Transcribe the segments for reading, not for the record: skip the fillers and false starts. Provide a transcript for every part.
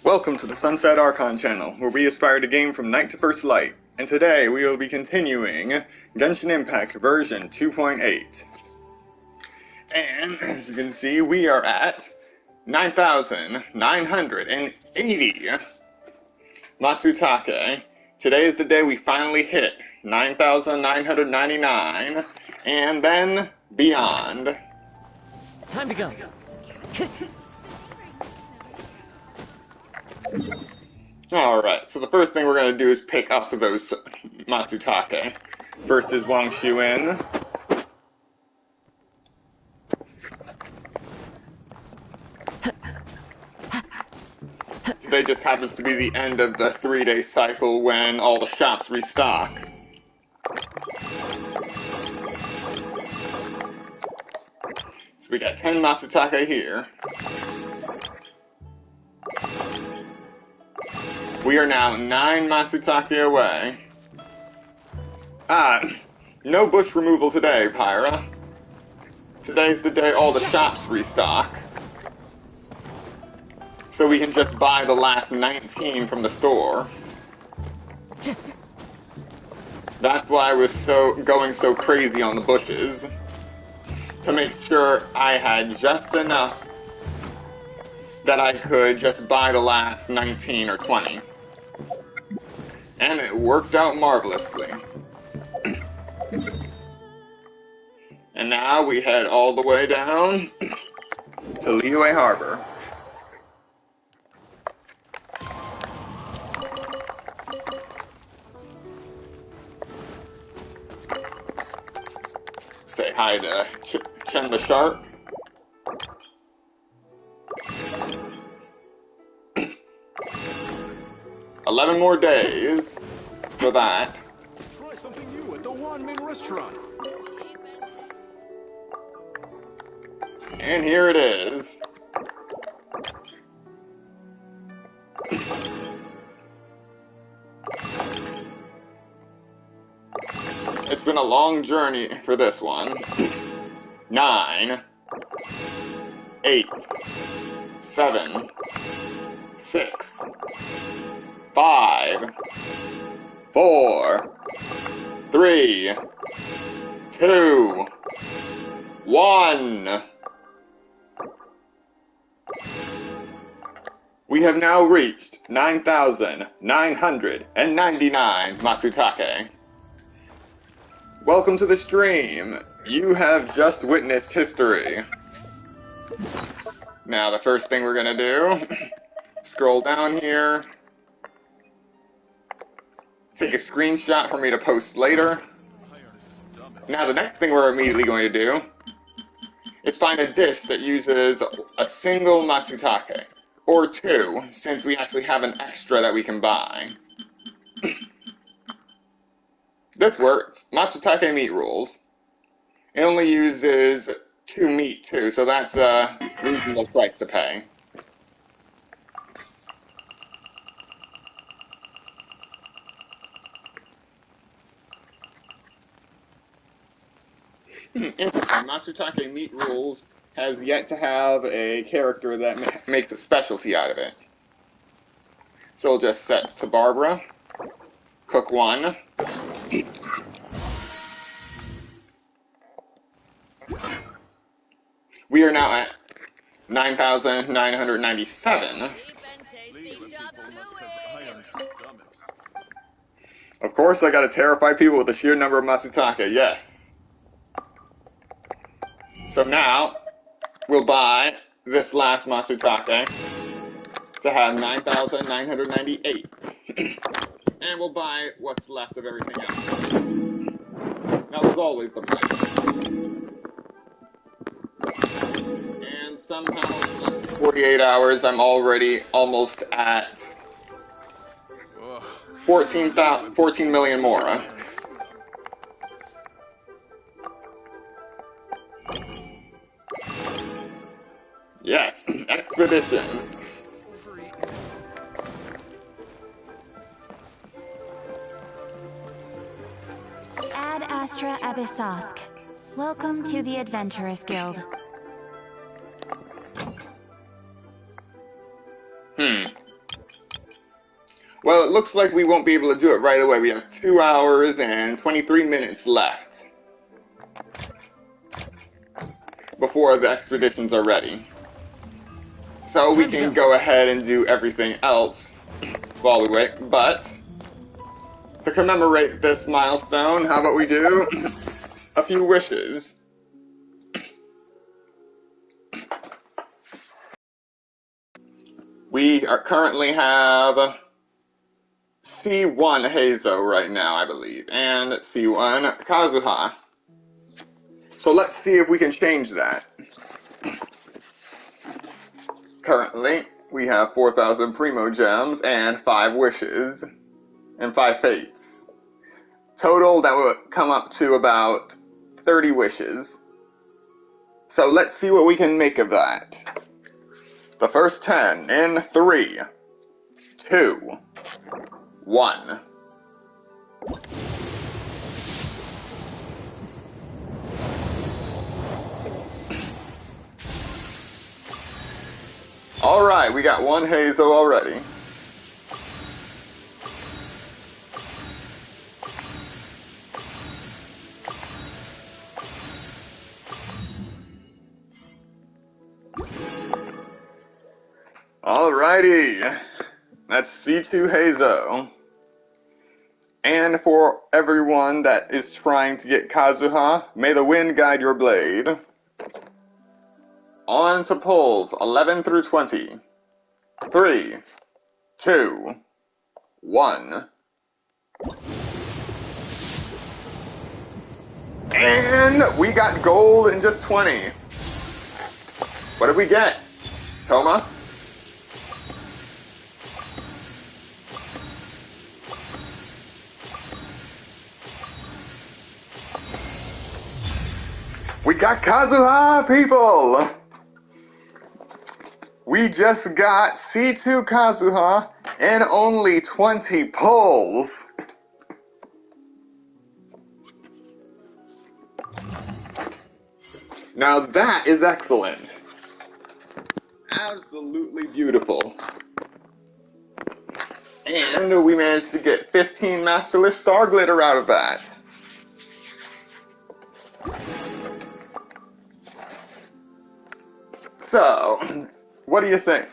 Welcome to the Sunset Archon channel, where we aspire to game from night to first light, and today we will be continuing Genshin Impact version 2.8. And, as you can see, we are at 9,980 Matsutake. Today is the day we finally hit 9,999, and then beyond. Time to go. Alright, so the first thing we're going to do is pick up those Matsutake. First is Wang Xuan. Today just happens to be the end of the 3-day cycle when all the shops restock. So we got 10 Matsutake here. We are now 9 Matsutake away. No bush removal today, Pyra. Today's the day all the shops restock. So we can just buy the last 19 from the store. That's why I was going so crazy on the bushes. To make sure I had just enough that I could just buy the last 19 or 20. And it worked out marvelously. And now we head all the way down to Liyue Harbor. Say hi to Chen the Shark. $11 more days for that. Try something new at the Wanmin restaurant. And here it is. It's been a long journey for this one. 9, 8, 7, 6, 5, 4, 3, 2, 1. We have now reached 9,999 Matsutake. Welcome to the stream. You have just witnessed history. Now the first thing we're gonna do, scroll down here, take a screenshot for me to post later. Now the next thing we're immediately going to do is find a dish that uses a single Matsutake, or 2, since we actually have an extra that we can buy. This works. Matsutake meat rules. It only uses 2 meat too, so that's a reasonable price to pay. Matsutake meat rules has yet to have a character that makes a specialty out of it. So we'll just set to Barbara. Cook 1. We are now at 9,997. Of course, I gotta terrify people with the sheer number of Matsutake, yes. So now, we'll buy this last Matsutake to have 9,998. And we'll buy what's left of everything else. That was always the plan. And somehow, in less than 48 hours, I'm already almost at 14 million more. Yes, expeditions. Ad Astra Abyssosk. Welcome to the Adventurers Guild. Well, it looks like we won't be able to do it right away. We have 2 hours and 23 minutes left before the expeditions are ready. So we can go ahead and do everything else while we wait. But to commemorate this milestone, how about we do a few wishes? We currently have C1 Heizo right now, I believe, and C1 Kazuha. So let's see if we can change that. Currently, we have 4,000 Primo Gems and 5 wishes and 5 fates. Total, that would come up to about 30 wishes. So let's see what we can make of that. The first 10 in 3, 2, 1. Alright, we got 1 Heizo already. Alrighty, that's C2 Heizo. And for everyone that is trying to get Kazuha, may the wind guide your blade. On to polls 11 through 20. 3, 2, 1. And we got gold in just 20. What did we get? Toma? We got Kazuha, people! We just got C2 Kazuha and only 20 pulls. Now that is excellent. Absolutely beautiful. And we managed to get 15 Masterless Star Glitter out of that. So, what do you think?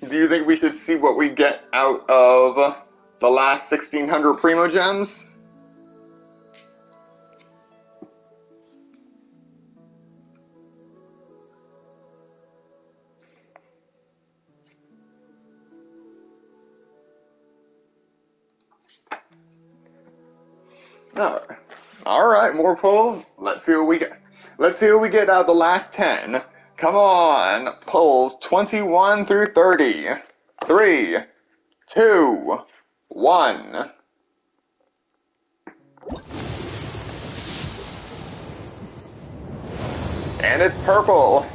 Do you think we should see what we get out of the last 1,600 Primo Gems? Alright, more pulls. Let's see what we get. Let's see what we get out of the last 10. Come on, pulls 21 through 30. 3, 2, 1. And it's purple.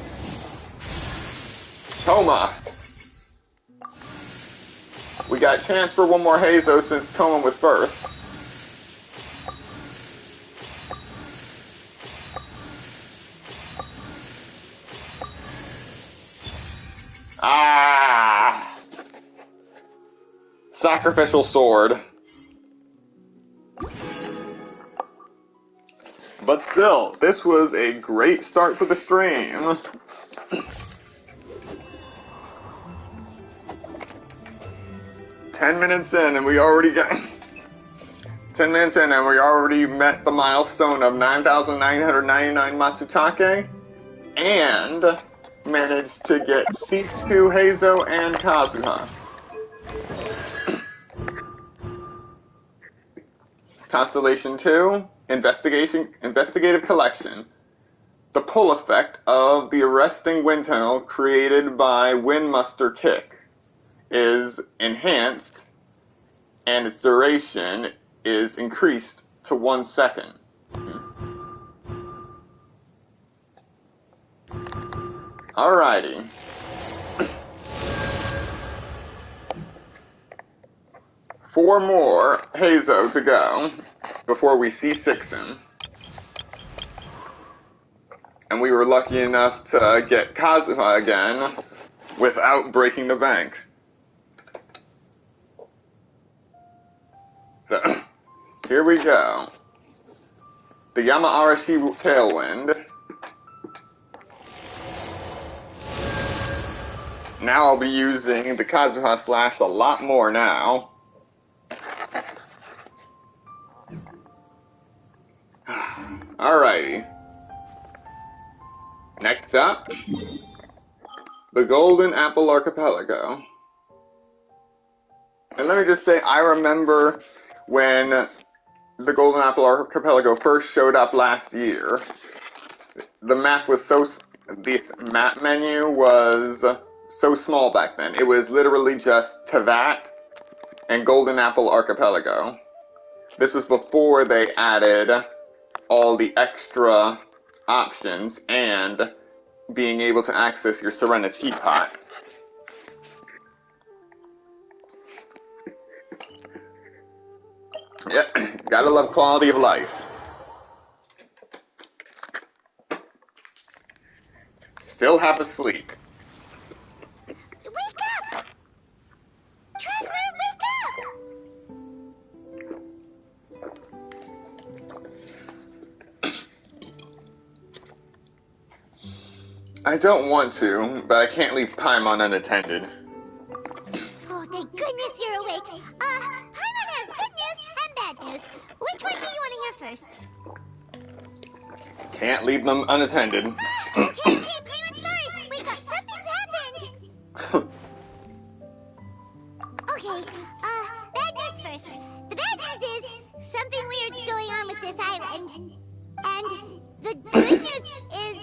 Toma. We got a chance for one more Heizo since Toma was first. Ah! Sacrificial sword. But still, this was a great start to the stream. Ten minutes in and we already met the milestone of 9,999 Matsutake and managed to get C2 Heizo and Kazuha. Constellation 2, Investigative Collection. The pull effect of the arresting wind tunnel created by Wind Muster Kick is enhanced and its duration is increased to 1 second. Alrighty. Four more Heizo to go before we C6 him. And we were lucky enough to get Kazuha again without breaking the bank. So, here we go. The Yamaarashi Tailwind. Now I'll be using the Kazuha Slash a lot more now. Alrighty. Next up, the Golden Apple Archipelago. And let me just say, I remember when the Golden Apple Archipelago first showed up last year. The map menu was so small back then. It was literally just Teyvat and Golden Apple Archipelago. This was before they added all the extra options and being able to access your Serenity Pot. Yep, gotta love quality of life. Still half asleep. Wake up! Trevor, wake up! I don't want to, but I can't leave Paimon unattended. Oh, thank goodness you're awake. Paimon has good news and bad news. Which one do you want to hear first? Can't leave them unattended. Okay, Paimon, sorry. Wake up, something's happened. Okay, bad news first. The bad news is something weird's going on with this island. And the good news is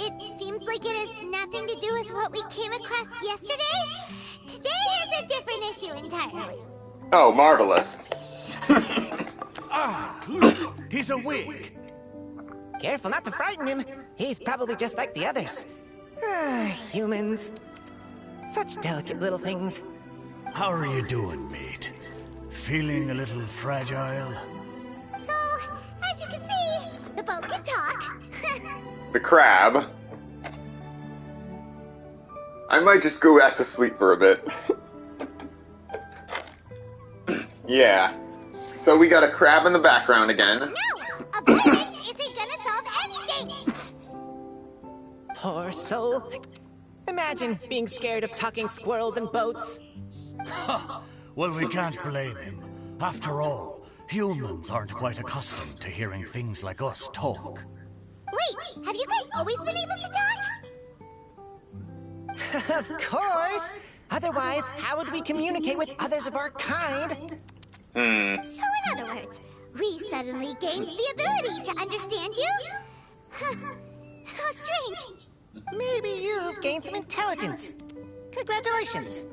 it seems like it has nothing to do with what we came across yesterday. Today is a different issue entirely. Oh, marvelous. Ah, look, he's awake. Careful not to frighten him. He's probably just like the others. Humans. Such delicate little things. How are you doing, mate? Feeling a little fragile? So, as you can see, the boat can talk. The crab. I might just go back to sleep for a bit. Yeah. So we got a crab in the background again. No! Avoidance isn't gonna solve anything! Poor soul. Imagine being scared of talking squirrels and boats. Well, we can't blame him. After all, humans aren't quite accustomed to hearing things like us talk. Wait, have you guys always been able to talk? Of course. Otherwise, how would we communicate with others of our kind? So in other words, we suddenly gained the ability to understand you? How strange. Maybe you've gained some intelligence. Congratulations.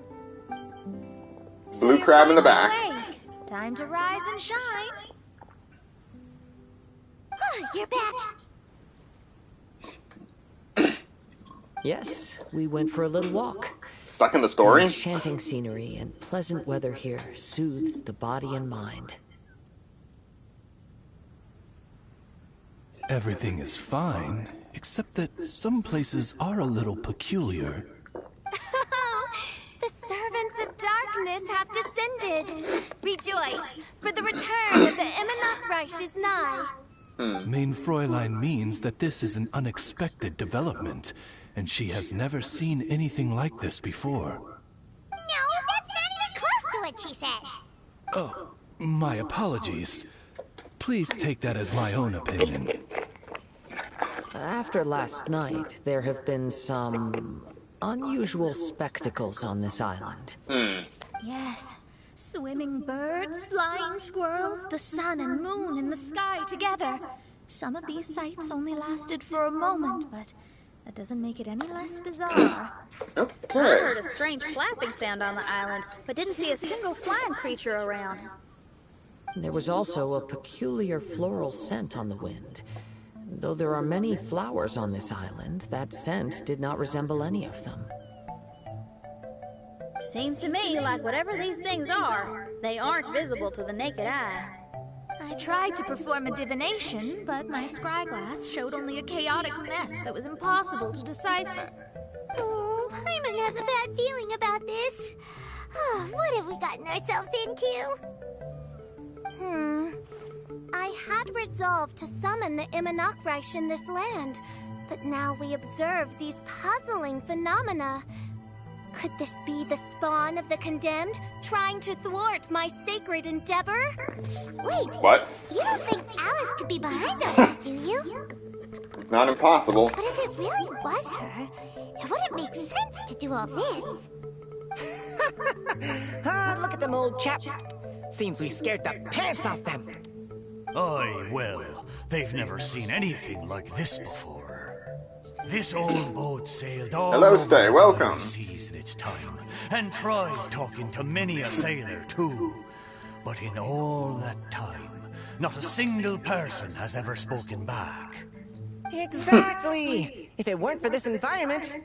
Blue crab in the back. Awake. Time to rise and shine. You're back. Yes, we went for a little walk. Stuck in the story? Enchanting scenery and pleasant weather here soothes the body and mind. Everything is fine, except that some places are a little peculiar. The servants of darkness have descended. Rejoice, for the return of the Eminach Reich is nigh. Main Fräulein means that this is an unexpected development, and she has never seen anything like this before. No, that's not even close to what she said. Oh, my apologies. Please take that as my own opinion. After last night, there have been some unusual spectacles on this island. Yes, swimming birds, flying squirrels, the sun and moon in the sky together. Some of these sights only lasted for a moment, but that doesn't make it any less bizarre. I Okay. heard a strange flapping sound on the island, but didn't see a single flying creature around. There was also a peculiar floral scent on the wind. Though there are many flowers on this island, that scent did not resemble any of them. Seems to me like whatever these things are, they aren't visible to the naked eye. I tried to perform a divination, but my scryglass showed only a chaotic mess that was impossible to decipher. Oh, Paimon has a bad feeling about this. What have we gotten ourselves into? I had resolved to summon the Imanakreish in this land, but now we observe these puzzling phenomena. Could this be the spawn of the condemned, trying to thwart my sacred endeavor? Wait, What? you don't think Alice could be behind all this, do you? It's not impossible. But if it really was her, it wouldn't make sense to do all this. Look at them, old chap. Seems we scared the pants off them. Aye, well, they've never seen anything like this before. This old boat sailed all Hello, over Stay, the welcome. wide seas in its time, and tried talking to many a sailor too. But in all that time, not a single person has ever spoken back. Exactly. If it weren't for this environment,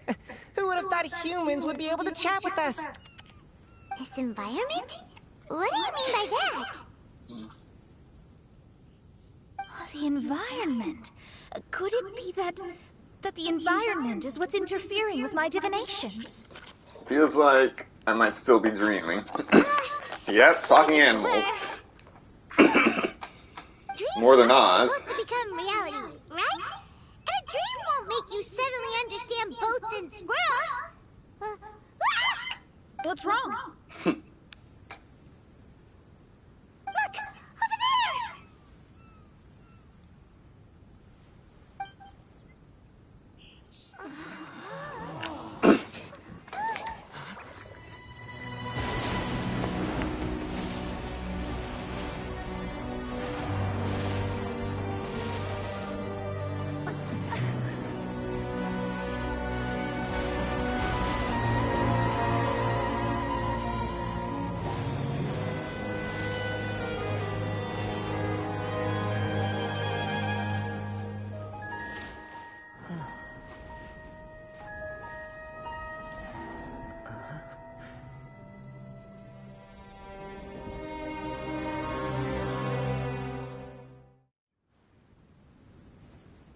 who would have thought humans would be able to chat with us? This environment? What do you mean by that? The environment. Could it be that the environment is what's interfering with my divinations? Feels like I might still be dreaming. Yep, talking animals. Dreams More than aren't Oz. supposed to become reality, right? And a dream won't make you suddenly understand boats and squirrels. What's wrong? Look, over there!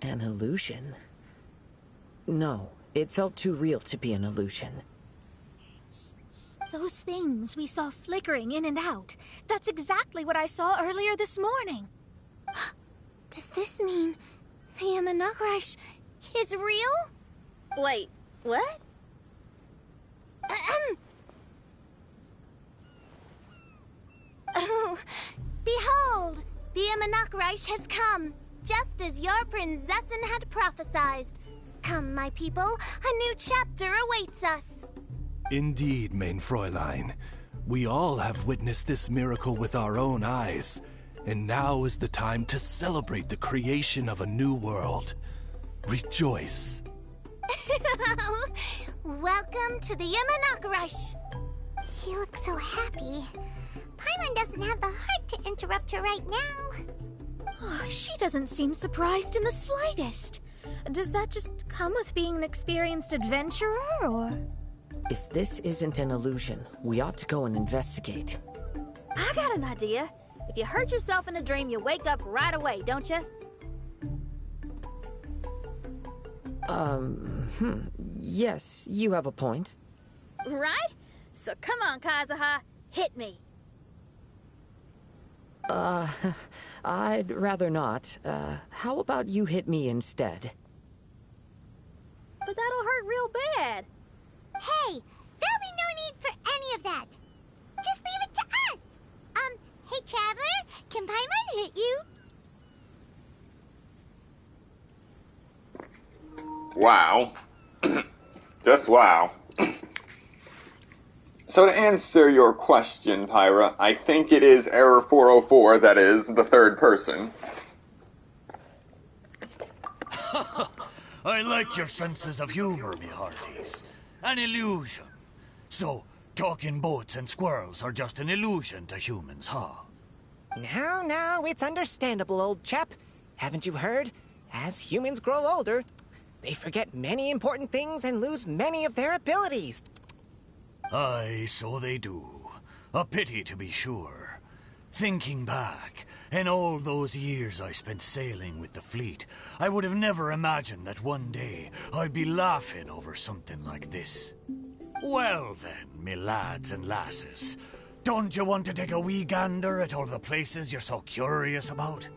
An illusion? No, it felt too real to be an illusion. Those things we saw flickering in and out. That's exactly what I saw earlier this morning. Does this mean the Imanakreish is real? Wait, what? Oh, behold, the Imanakreish has come, just as your Prinzessin had prophesied. Come, my people, a new chapter awaits us. Indeed, Main Fräulein. We all have witnessed this miracle with our own eyes, and now is the time to celebrate the creation of a new world. Rejoice. Welcome to the Imanakreish. She looks so happy. Paimon doesn't have the heart to interrupt her right now. Oh, she doesn't seem surprised in the slightest. Does that just come with being an experienced adventurer, or...? If this isn't an illusion, we ought to go and investigate. I got an idea. If you hurt yourself in a dream, you wake up right away, don't you? Yes, you have a point. Right? So come on, Kazuha, hit me. I'd rather not. How about you hit me instead? But that'll hurt real bad. Hey, there'll be no need for any of that. Just leave it to us. Hey, Traveler, can Paimon hit you? Wow. Just wow. So to answer your question, Pyra, I think it is Error 404 that is the third person. I like your senses of humor, me hearties. An illusion. So, talking boats and squirrels are just an illusion to humans, huh? Now, it's understandable, old chap. Haven't you heard? As humans grow older, they forget many important things and lose many of their abilities. Aye, so they do. A pity, to be sure. Thinking back, in all those years I spent sailing with the fleet, I would have never imagined that one day I'd be laughing over something like this. Well then, me lads and lasses, don't you want to take a wee gander at all the places you're so curious about?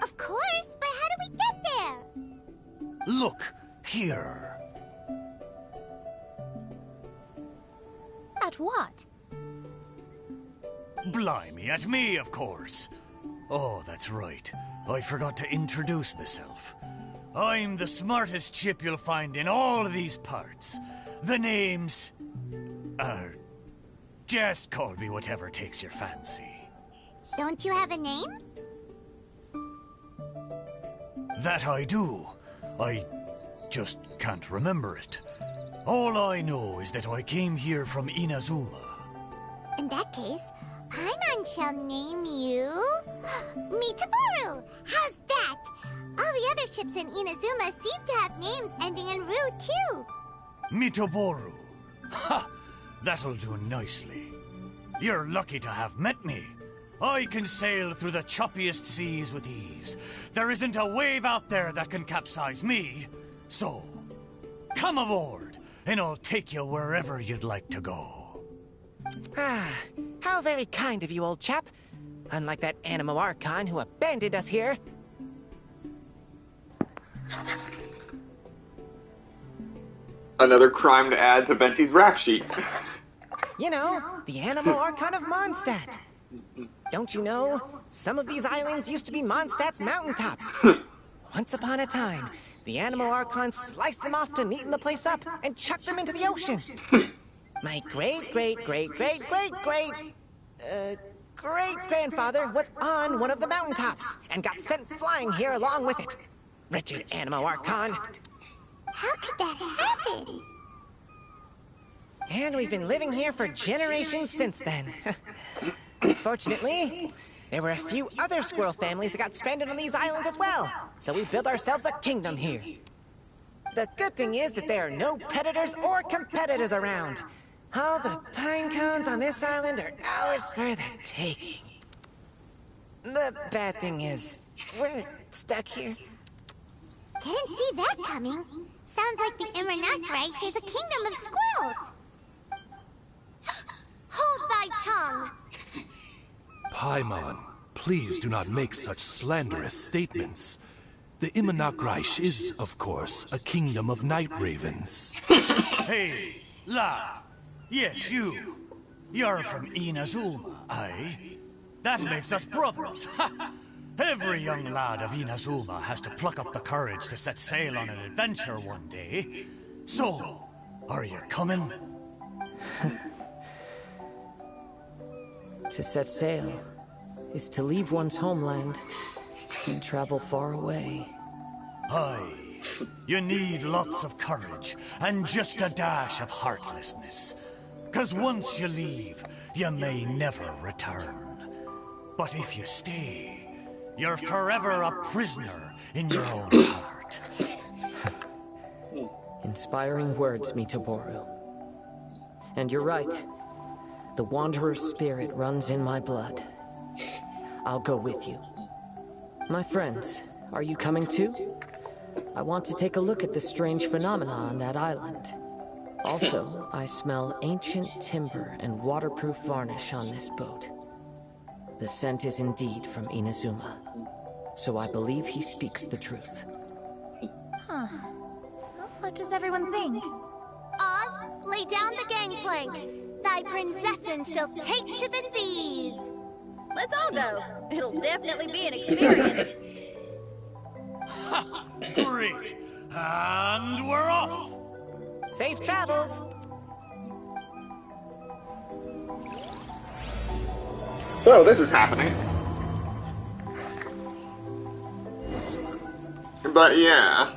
Of course, but how do we get there? Look, here. At what? Blimey, at me, of course. Oh, that's right. I forgot to introduce myself. I'm the smartest chip you'll find in all of these parts. The name's... just call me whatever takes your fancy. Don't you have a name? That I do. I just can't remember it. All I know is that I came here from Inazuma. In that case, Paimon shall name you... Mitaboru! How's that? All the other ships in Inazuma seem to have names ending in Ru, too. Mitaboru. Ha! That'll do nicely. You're lucky to have met me. I can sail through the choppiest seas with ease. There isn't a wave out there that can capsize me. So, come aboard, and I'll take you wherever you'd like to go. Ah, how very kind of you, old chap. Unlike that Animo Archon who abandoned us here. Another crime to add to Venti's rap sheet. You know, the Animo Archon of Mondstadt. Don't you know, some of these islands used to be Mondstadt's mountaintops. Once upon a time, the Animo Archon sliced them off to neaten the place up and chucked them into the ocean. My great-great-great-great-great-great-grandfather was on one of the mountaintops and got sent flying here along with it. Wretched Animo Archon. How could that happen? And we've been living here for generations since then. Fortunately, there were a few other squirrel families that got stranded on these islands as well, so we built ourselves a kingdom here. The good thing is that there are no predators or competitors around. All the pine cones on this island are ours for the taking. The bad thing is, we're stuck here. Didn't see that coming. Sounds like the Immernachtreich is a kingdom of squirrels. Hold thy tongue. Paimon, please do not make such slanderous statements. The Immernachtreich is, of course, a kingdom of night ravens. Hey, lad. Yes, you. You're from Inazuma, aye? That makes us brothers. Every young lad of Inazuma has to pluck up the courage to set sail on an adventure one day. So, are you coming? To set sail is to leave one's homeland and travel far away. Aye. You need lots of courage and just a dash of heartlessness. 'Cause once you leave, you may never return. But if you stay, you're forever a prisoner in your own heart. Inspiring words, Mitaboru. And you're right. The Wanderer's spirit runs in my blood. I'll go with you. My friends, are you coming too? I want to take a look at the strange phenomena on that island. Also, I smell ancient timber and waterproof varnish on this boat. The scent is indeed from Inazuma, so I believe he speaks the truth. Huh. What does everyone think? Oz, lay down the gangplank. Thy princessin shall take to the seas. Let's all go. It'll definitely be an experience. Ha! Great! And we're off! Safe travels! So, this is happening. But yeah.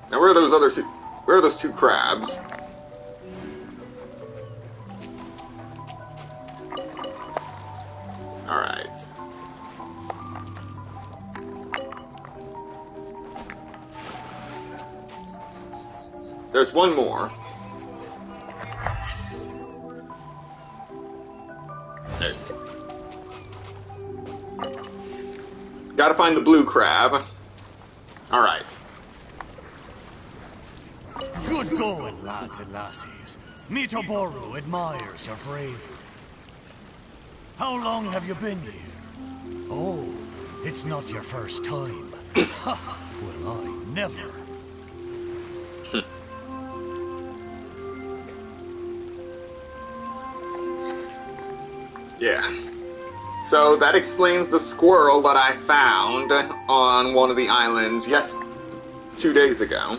Now where are those other two? Where are those two crabs? Alright. There's one more. There. Gotta find the blue crab. Alright. Keep going, lads and lassies. Mitoboru admires your bravery. How long have you been here? Oh, it's not your first time. Well, I never. Yeah. So that explains the squirrel that I found on one of the islands, 2 days ago.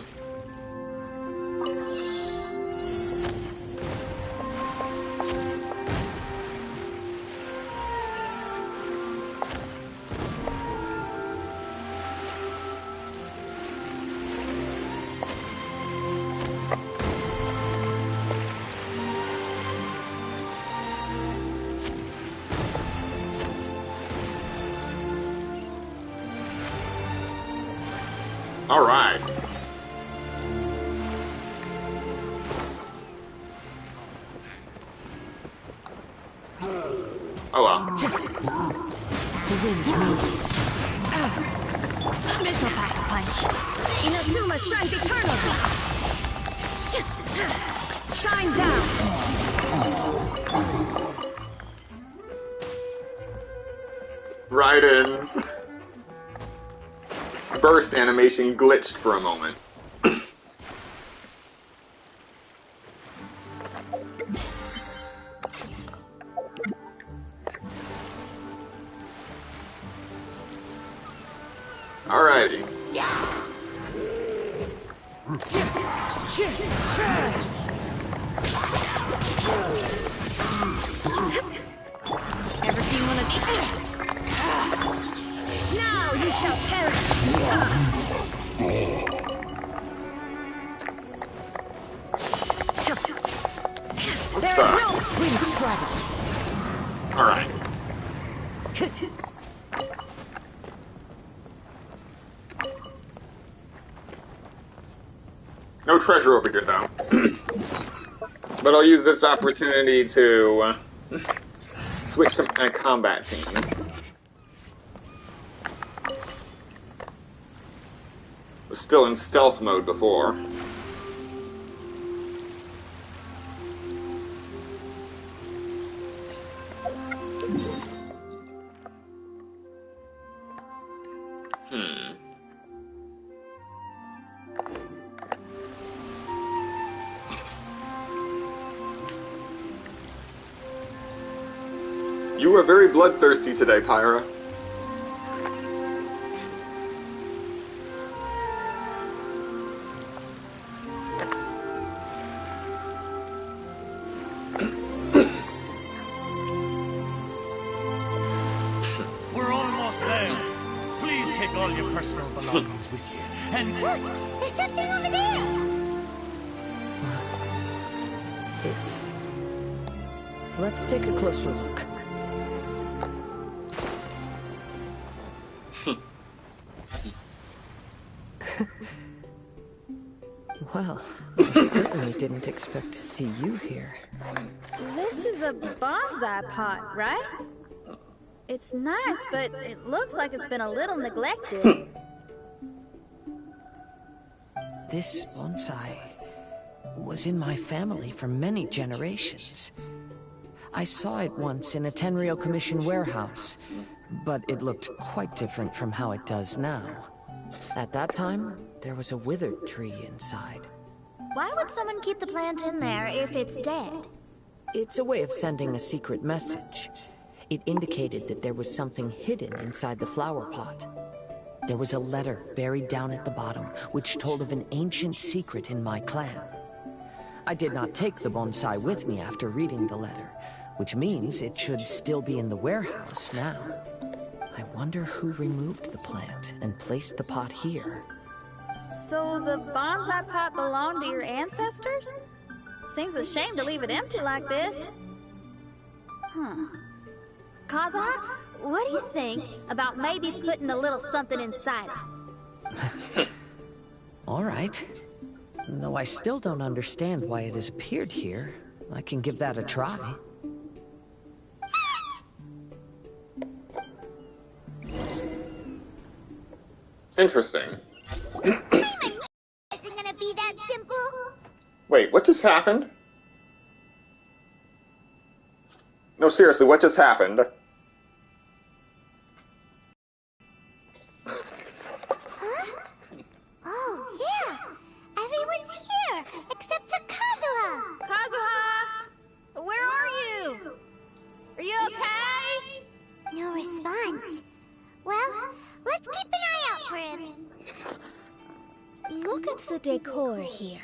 Alright. Oh well. The wind moves. This'll pack a punch. Inazuma shines eternally. Shine down. Ride-ins. Burst animation glitched for a moment. Alrighty. Ever seen one of these? Now you shall perish. There is no Wind strike. Alright. No treasure over here, though. But I'll use this opportunity to switch to my combat team. Was still in stealth mode before. You were very bloodthirsty today, Pyra. We're almost there. Please take all your personal belongings with you. And Look! There's something over there! It's... Let's take a closer look. Well, I certainly didn't expect to see you here. This is a bonsai pot, right? It's nice, but it looks like it's been a little neglected. This bonsai was in my family for many generations. I saw it once in a Tenryou Commission warehouse, but it looked quite different from how it does now. At that time, there was a withered tree inside. Why would someone keep the plant in there if it's dead? It's a way of sending a secret message. It indicated that there was something hidden inside the flower pot. There was a letter buried down at the bottom, which told of an ancient secret in my clan. I did not take the bonsai with me after reading the letter, which means it should still be in the warehouse now. I wonder who removed the plant and placed the pot here. So the bonsai pot belonged to your ancestors? Seems a shame to leave it empty like this. Kaza, what do you think about maybe putting a little something inside it? All right. Though I still don't understand why it has appeared here, I can give that a try. Interesting. Isn't gonna be that simple. Wait, what just happened? No, seriously, what just happened? Huh? Oh, yeah! Everyone's here, except for Kazuha! Kazuha! Where are you? Are you okay? No response. Well, let's keep an eye out for him. Look at the decor here.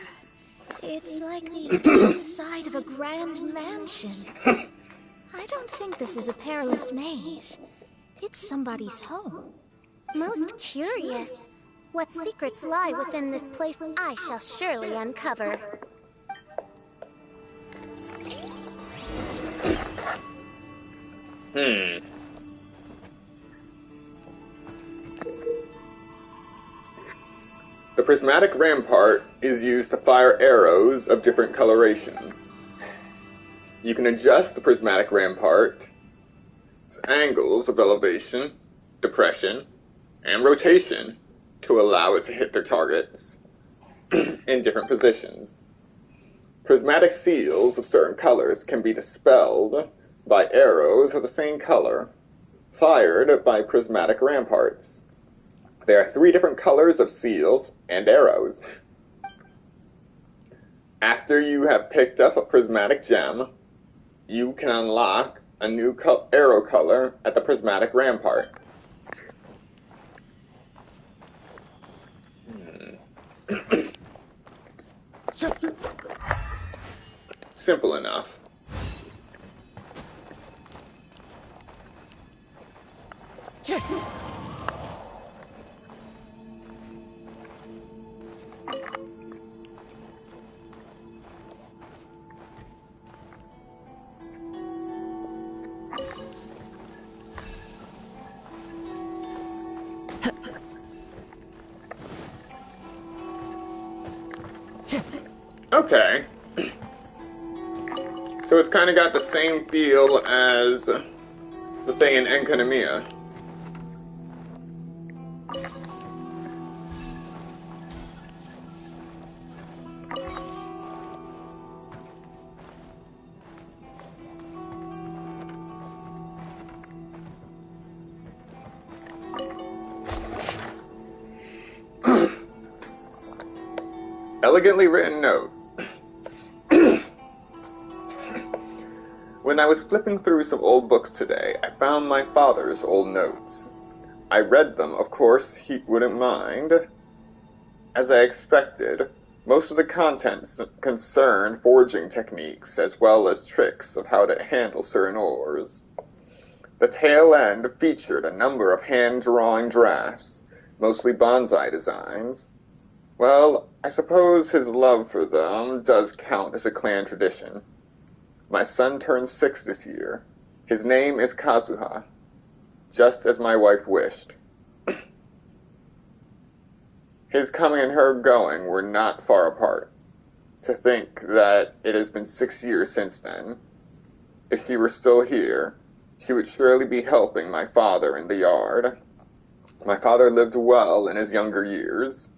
It's like the inside of a grand mansion. I don't think this is a perilous maze. It's somebody's home. Most curious. What secrets lie within this place I shall surely uncover. The prismatic rampart is used to fire arrows of different colorations. You can adjust the prismatic rampart's angles of elevation, depression, and rotation to allow it to hit their targets in different positions. Prismatic seals of certain colors can be dispelled by arrows of the same color fired by prismatic ramparts. There are 3 different colors of seals and arrows. After you have picked up a prismatic gem, you can unlock a new arrow color at the prismatic rampart. Simple enough. Okay. So it's kind of got the same feel as the thing in Enkanomiya. Elegantly written note. When I was flipping through some old books today, I found my father's old notes. I read them, of course, he wouldn't mind. As I expected, most of the contents concern forging techniques as well as tricks of how to handle certain ores. The tail end featured a number of hand-drawn drafts, mostly bonsai designs. Well, I suppose his love for them does count as a clan tradition. My son turns 6 this year. His name is Kazuha, just as my wife wished. His coming and her going were not far apart. To think that it has been 6 years since then. If she were still here, she would surely be helping my father in the yard. My father lived well in his younger years,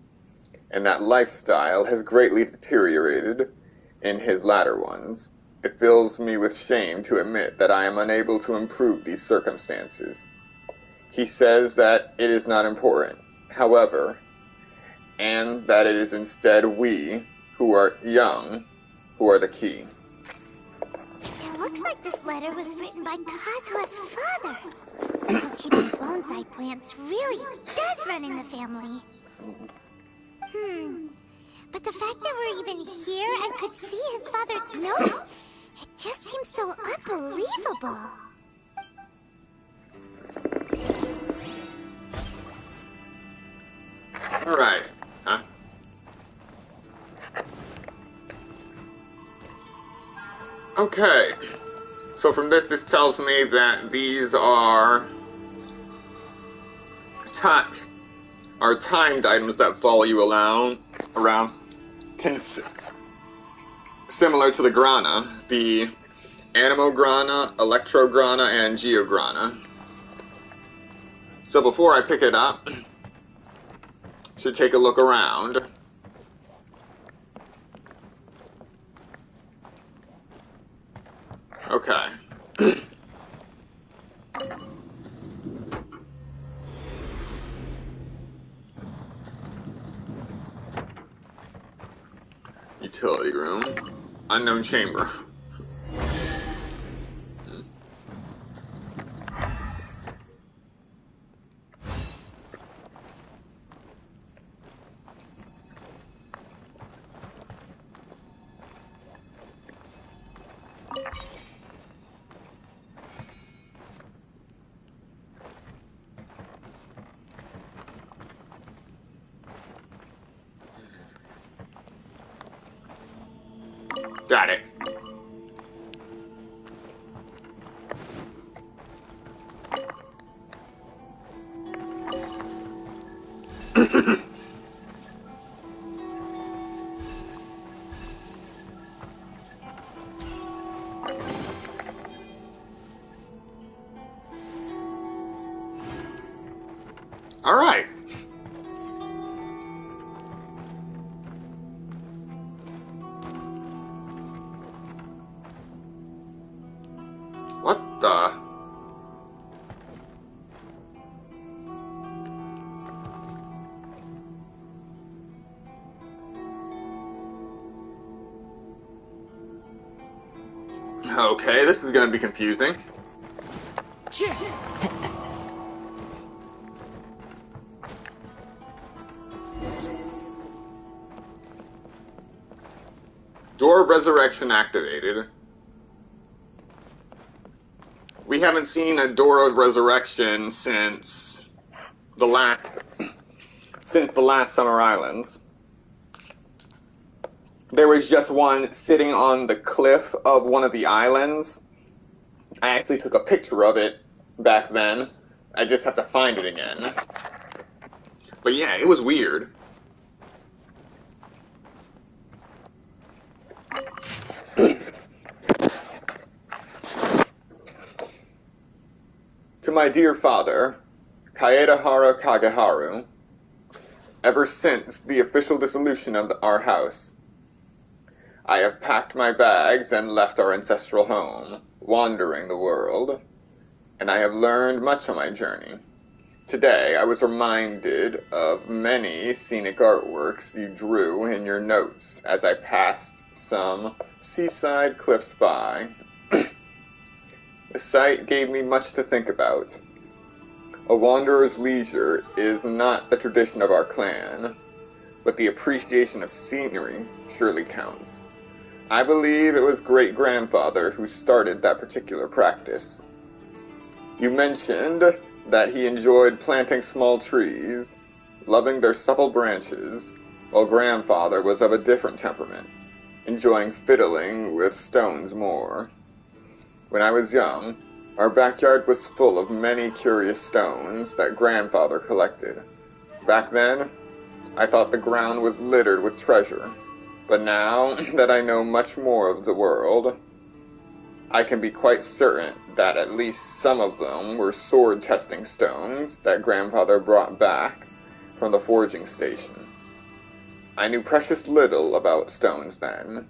and that lifestyle has greatly deteriorated in his latter ones. It fills me with shame to admit that I am unable to improve these circumstances. He says that it is not important, however, and that it is instead we, who are young, who are the key. It looks like this letter was written by Kazuha's father. So keeping bonsai plants really does run in the family. But the fact that we're even here and could see his father's notes, it just seems so unbelievable. Alright. Huh? Okay. So from this tells me that these are timed items that follow you around, similar to the Grana, the Animo Grana, Electro Grana, and Geo Grana. So before I pick it up, should take a look around. Okay. Utility room. Unknown chamber. Got it. All right. What the? Okay, this is gonna be confusing. Door of Resurrection activated. We haven't seen a Door of Resurrection since the last Summer Islands. There was just one sitting on the cliff of one of the islands. I actually took a picture of it back then. I just have to find it again. But yeah, it was weird. To my dear father, Kaedehara Kageharu, ever since the official dissolution of our house, I have packed my bags and left our ancestral home, wandering the world, and I have learned much on my journey. Today, I was reminded of many scenic artworks you drew in your notes as I passed some seaside cliffs by. The sight gave me much to think about. A wanderer's leisure is not the tradition of our clan, but the appreciation of scenery surely counts. I believe it was great-grandfather who started that particular practice. You mentioned that he enjoyed planting small trees, loving their supple branches, while grandfather was of a different temperament, enjoying fiddling with stones more. When I was young, our backyard was full of many curious stones that grandfather collected. Back then, I thought the ground was littered with treasure, but now that I know much more of the world, I can be quite certain that at least some of them were sword-testing stones that grandfather brought back from the forging station. I knew precious little about stones then,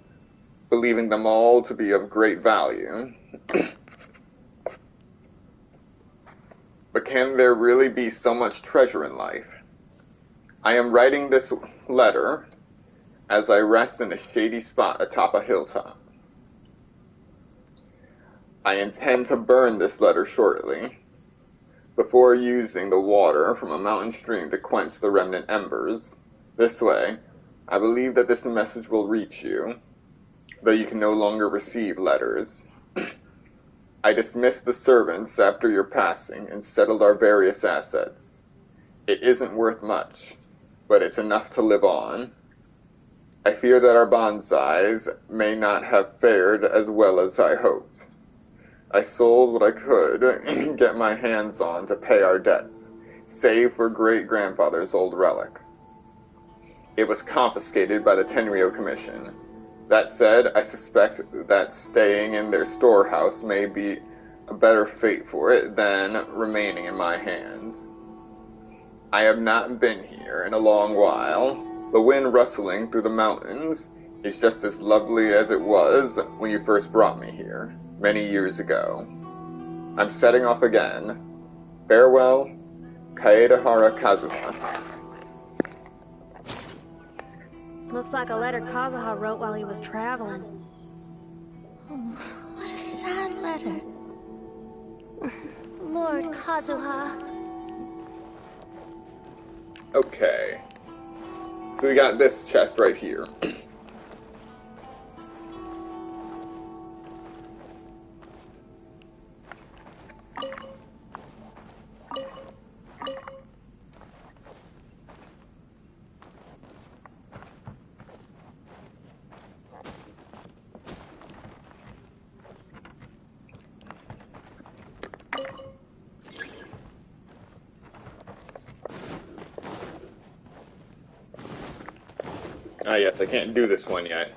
believing them all to be of great value. But can there really be so much treasure in life? I am writing this letter as I rest in a shady spot atop a hilltop. I intend to burn this letter shortly, before using the water from a mountain stream to quench the remnant embers. This way, I believe that this message will reach you, though you can no longer receive letters. I dismissed the servants after your passing and settled our various assets. It isn't worth much, but it's enough to live on. I fear that our bonsais may not have fared as well as I hoped. I sold what I could get my hands on to pay our debts, save for great-grandfather's old relic. It was confiscated by the Tenryo Commission. That said, I suspect that staying in their storehouse may be a better fate for it than remaining in my hands. I have not been here in a long while. The wind rustling through the mountains is just as lovely as it was when you first brought me here. many years ago. I'm setting off again. Farewell, Kaedehara Kazuha. Looks like a letter Kazuha wrote while he was traveling. Oh, what a sad letter. Lord Kazuha. Okay. So we got this chest right here. Ah, yes, I can't do this one yet.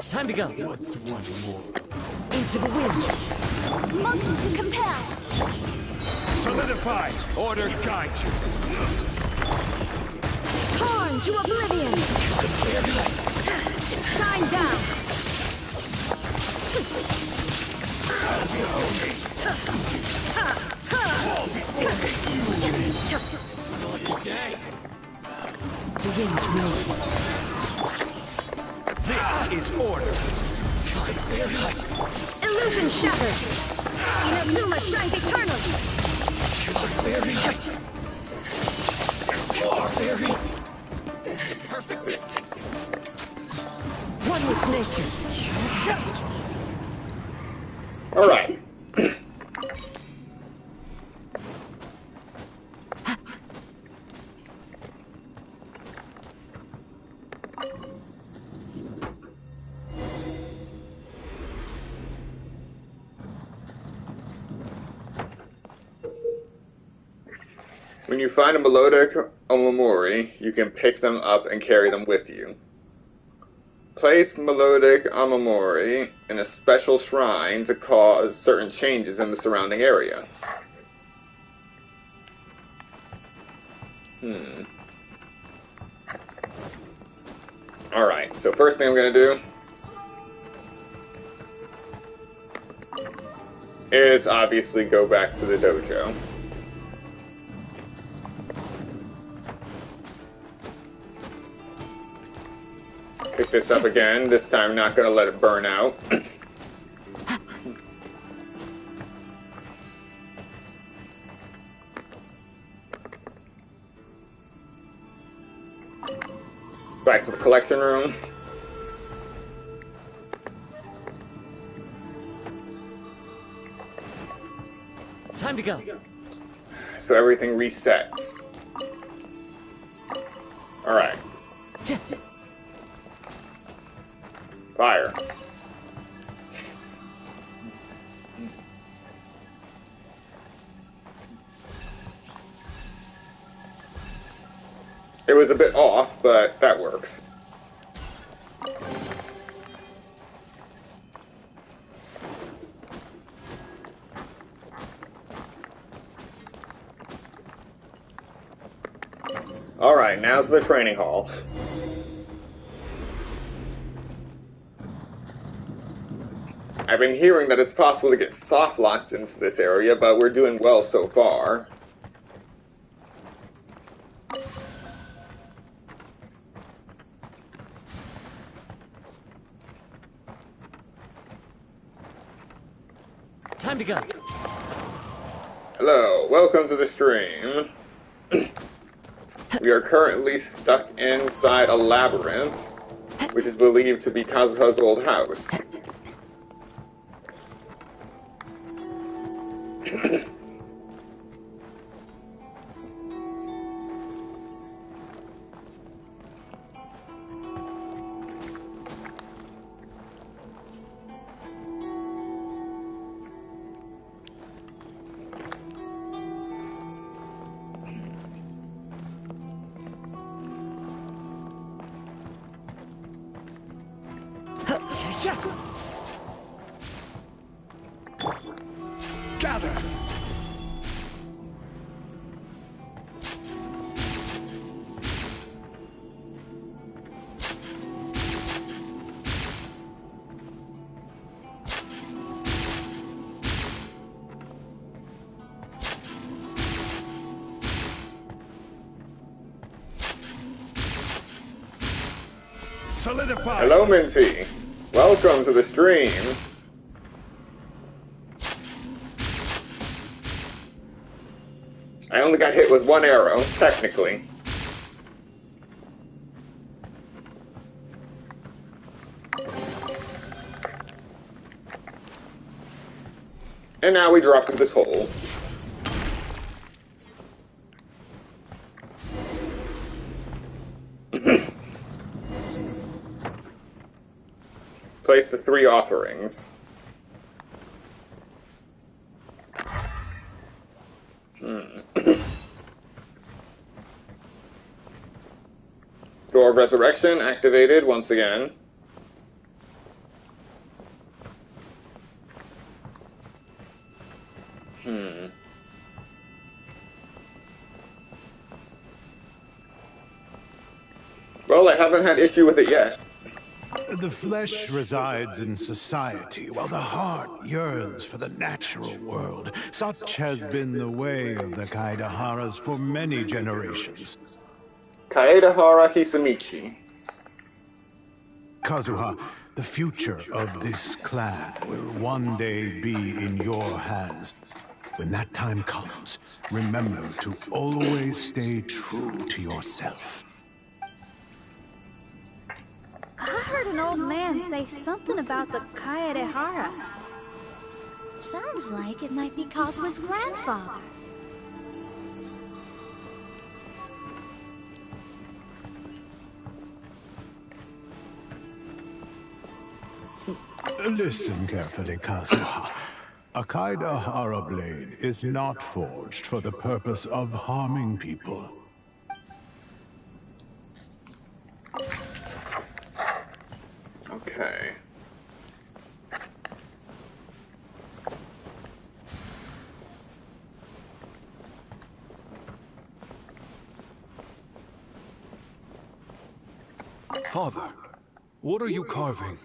Time to go. What's one more? Into the wind. Motion to compel. Solidify. Order guide you. Torn to oblivion! Shine down! The wind's rising. This is order. Illusion shattered! Inazuma shines eternally! Perfect distance. One with nature. Alright. When you find a melodic omamori, you can pick them up and carry them with you. Place melodic omamori in a special shrine to cause certain changes in the surrounding area. Alright, so first thing I'm going to do is obviously go back to the dojo. Pick this up again, this time not going to let it burn out. Back to the collection room. Time to go. So everything resets. Alright. Fire. It was a bit off, but that works. Alright, now's the training hall. I've been hearing that it's possible to get soft locked into this area, but we're doing well so far. Time to go. Hello, welcome to the stream. We are currently stuck inside a labyrinth, which is believed to be Kazuha's old house. gather! Solidify! Hello, Minty. Welcome to the stream. I only got hit with one arrow, technically. And now we drop through this hole. Place the 3 offerings. Door of Resurrection activated once again. Well, I haven't had issue with it yet. The flesh resides in society, while the heart yearns for the natural world. Such has been the way of the Kaidaharas for many generations. Kaedahara Hisamichi. Kazuha, the future of this clan will one day be in your hands. When that time comes, remember to always stay true to yourself. I heard an old man say something about the Kaedeharas. Sounds like it might be Kazuha's grandfather. Listen carefully, Kazuha. A Kaedahara blade is not forged for the purpose of harming people. Okay. Father, what are you carving?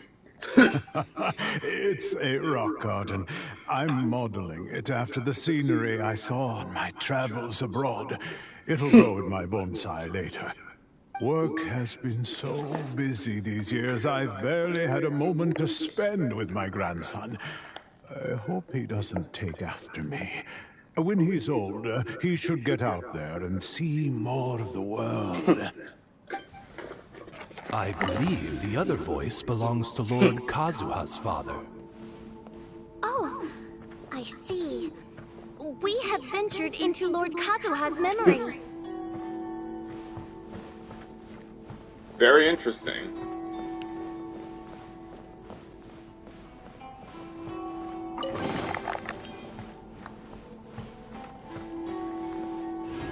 It's a rock garden. I'm modeling it after the scenery I saw on my travels abroad. It'll go in my bonsai later. Work has been so busy these years, I've barely had a moment to spend with my grandson. I hope he doesn't take after me. When he's older, he should get out there and see more of the world. I believe the other voice belongs to Lord Kazuha's father. Oh, I see. We have ventured into Lord Kazuha's memory. Very interesting.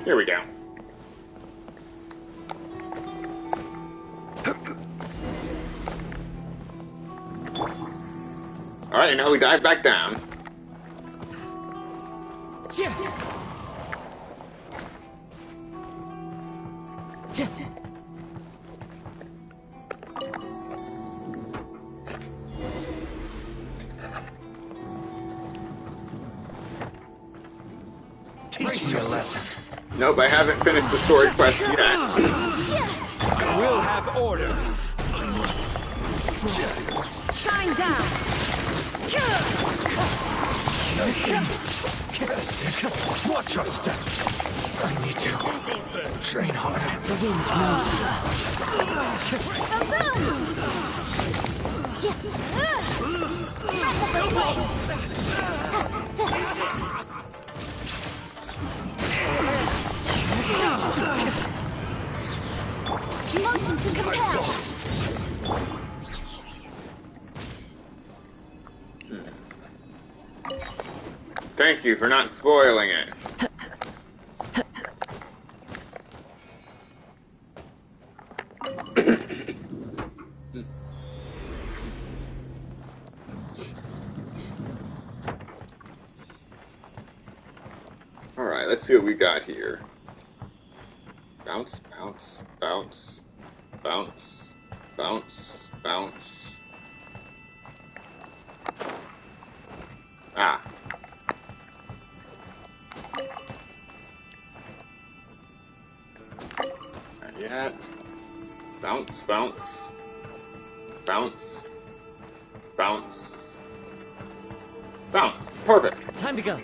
Here we go. Alright, now we dive back down. Teach me a lesson. Nope, I haven't finished the story quest yet. I will have order. Shine down! Watch your step. I need to train harder. The wind Motion to compel. Thank you for not spoiling it. Alright, let's see what we got here. Bounce, bounce, bounce, bounce, bounce, bounce. Ah. Not yet. Bounce, bounce, bounce, bounce, bounce. Perfect. Time to go.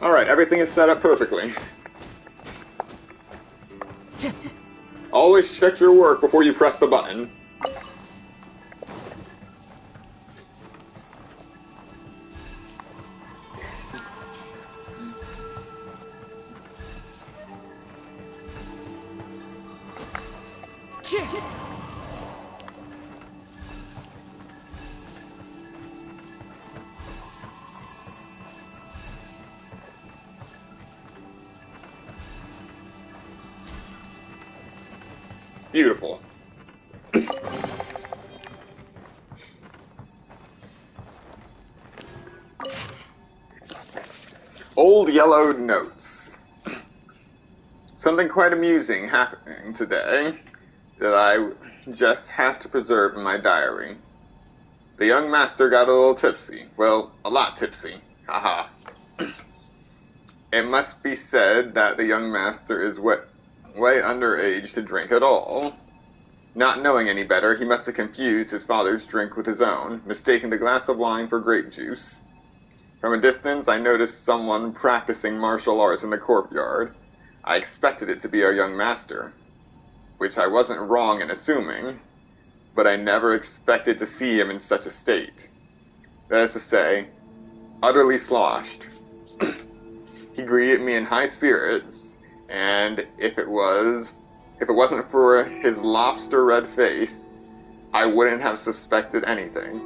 Alright, everything is set up perfectly. Always check your work before you press the button. Beautiful. Old yellowed notes. Something quite amusing happening today that I just have to preserve in my diary. The young master got a little tipsy. Well, a lot tipsy. Haha. It must be said that the young master is way underage to drink at all. Not knowing any better, he must have confused his father's drink with his own, mistaking the glass of wine for grape juice. From a distance, I noticed someone practicing martial arts in the courtyard. I expected it to be our young master, which I wasn't wrong in assuming, but I never expected to see him in such a state. That is to say, utterly sloshed. He greeted me in high spirits, and if it wasn't for his lobster red face, I wouldn't have suspected anything.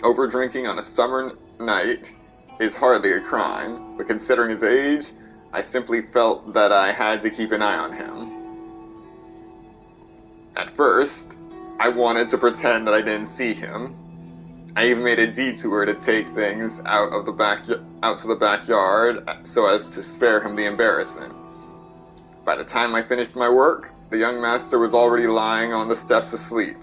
Overdrinking on a summer night is hardly a crime, but considering his age, I simply felt that I had to keep an eye on him. At first, I wanted to pretend that I didn't see him. I even made a detour to take things out to the backyard so as to spare him the embarrassment. By the time I finished my work, the young master was already lying on the steps asleep.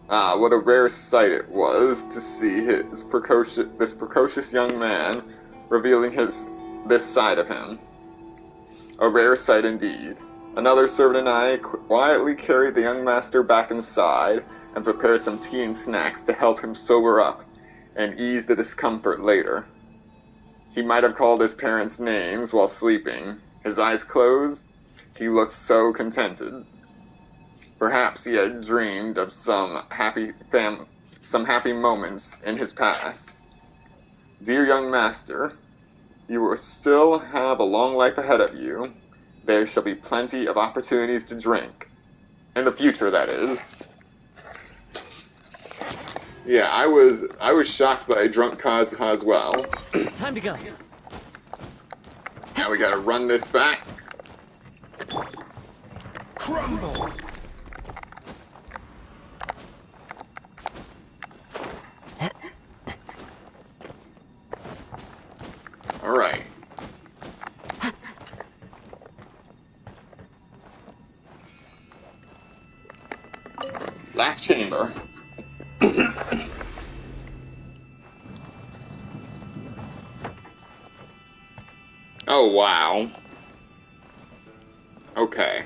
Ah, what a rare sight it was to see this precocious young man revealing this side of him. A rare sight indeed. Another servant and I quietly carried the young master back inside and prepared some tea and snacks to help him sober up and ease the discomfort later. He might have called his parents' names while sleeping. His eyes closed, he looked so contented. Perhaps he had dreamed of some happy moments in his past. Dear young master, you will still have a long life ahead of you. There shall be plenty of opportunities to drink. In the future, that is. Yeah, I was shocked by drunk Kazuha as well. Time to go. Now we gotta run this back. Crumble! Alright. Last chamber. Oh, wow. Okay.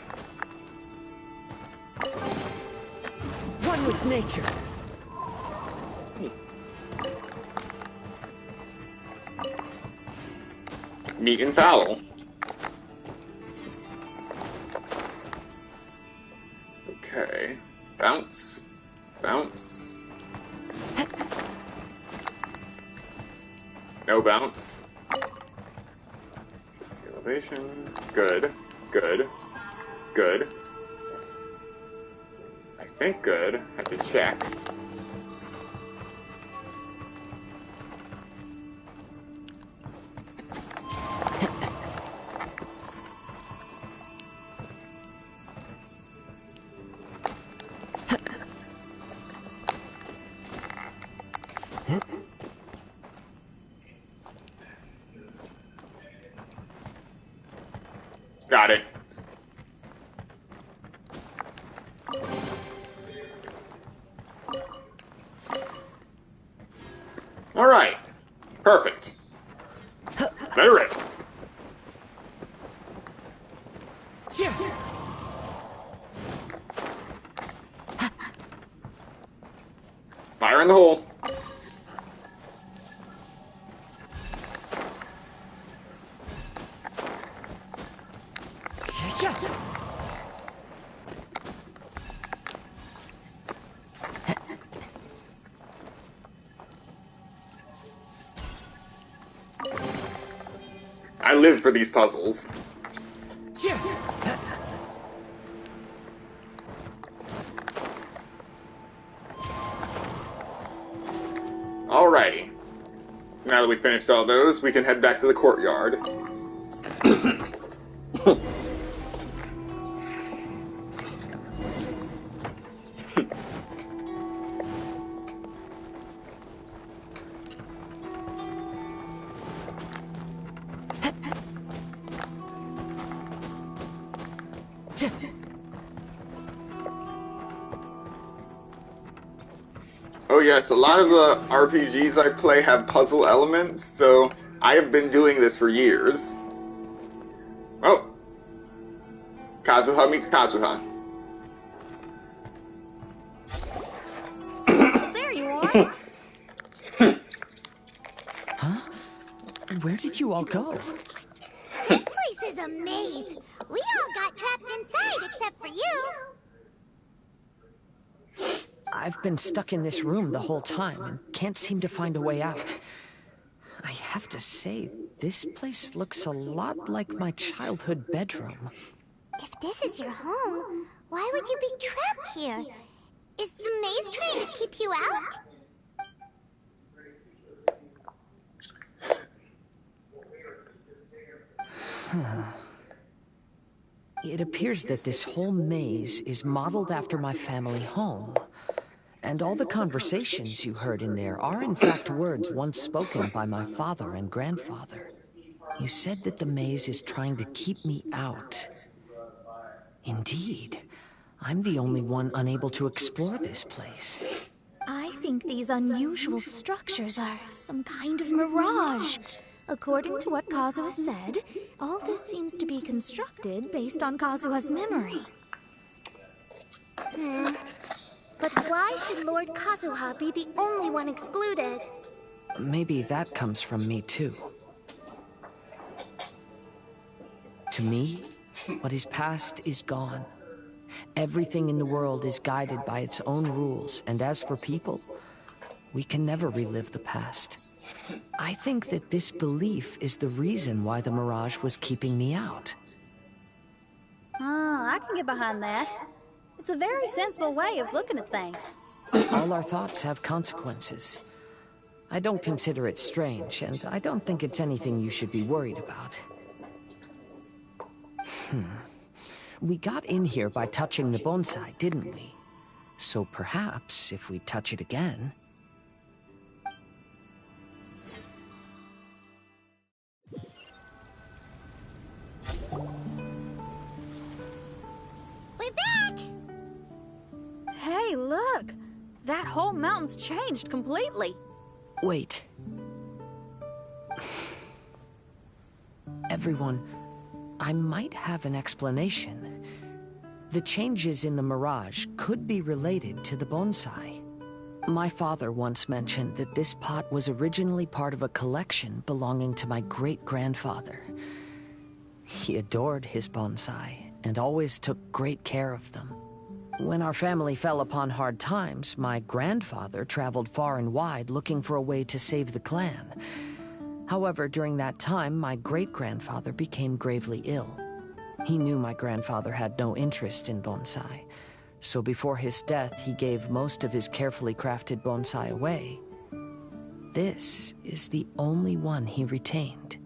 One with nature. Meat and fowl. Okay. Bounce. Bounce. No bounce. Just the elevation. Good. Good. Good. I think good. Have to check. Got it. All right. Perfect. Let her rip. Fire in the hole. I live for these puzzles. Alrighty. Now that we've finished all those, we can head back to the courtyard. Oh yes, a lot of the RPGs I play have puzzle elements, so I have been doing this for years. Oh! Kazuha meets Kazuha. There you are! Huh? Where did you all go? This place is a maze. We all got trapped inside except for you. I've been stuck in this room the whole time and can't seem to find a way out. I have to say, this place looks a lot like my childhood bedroom. If this is your home, why would you be trapped here? Is the maze trying to keep you out? It appears that this whole maze is modeled after my family home. And all the conversations you heard in there are in fact words once spoken by my father and grandfather. You said that the maze is trying to keep me out. Indeed, I'm the only one unable to explore this place. I think these unusual structures are some kind of mirage. According to what Kazuha said, all this seems to be constructed based on Kazuha's memory. But why should Lord Kazuha be the only one excluded? Maybe that comes from me too. To me, what is past is gone. Everything in the world is guided by its own rules, and as for people, we can never relive the past. I think that this belief is the reason why the mirage was keeping me out. Oh, I can get behind that. It's a very sensible way of looking at things. All our thoughts have consequences. I don't consider it strange, and I don't think it's anything you should be worried about. We got in here by touching the bonsai, didn't we? So perhaps, if we touch it again... We're back! Hey, look! That whole mountain's changed completely. Wait. Everyone, I might have an explanation. The changes in the mirage could be related to the bonsai. My father once mentioned that this pot was originally part of a collection belonging to my great-grandfather. He adored his bonsai and always took great care of them. When our family fell upon hard times, my grandfather traveled far and wide looking for a way to save the clan. However, during that time, my great-grandfather became gravely ill. He knew my grandfather had no interest in bonsai, so before his death, he gave most of his carefully crafted bonsai away. This is the only one he retained.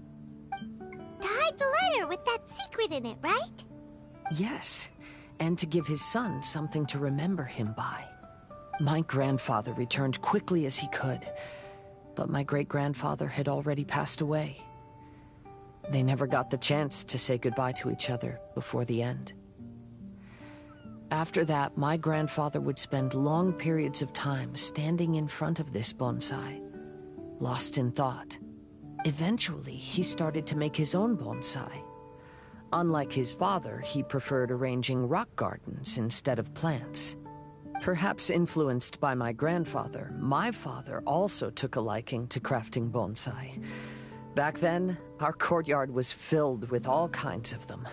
To hide the letter with that secret in it, right? Yes, and to give his son something to remember him by. My grandfather returned quickly as he could, but my great-grandfather had already passed away. They never got the chance to say goodbye to each other before the end. After that, my grandfather would spend long periods of time standing in front of this bonsai, lost in thought. Eventually, he started to make his own bonsai. Unlike his father, he preferred arranging rock gardens instead of plants. Perhaps influenced by my grandfather, my father also took a liking to crafting bonsai. Back then, our courtyard was filled with all kinds of them.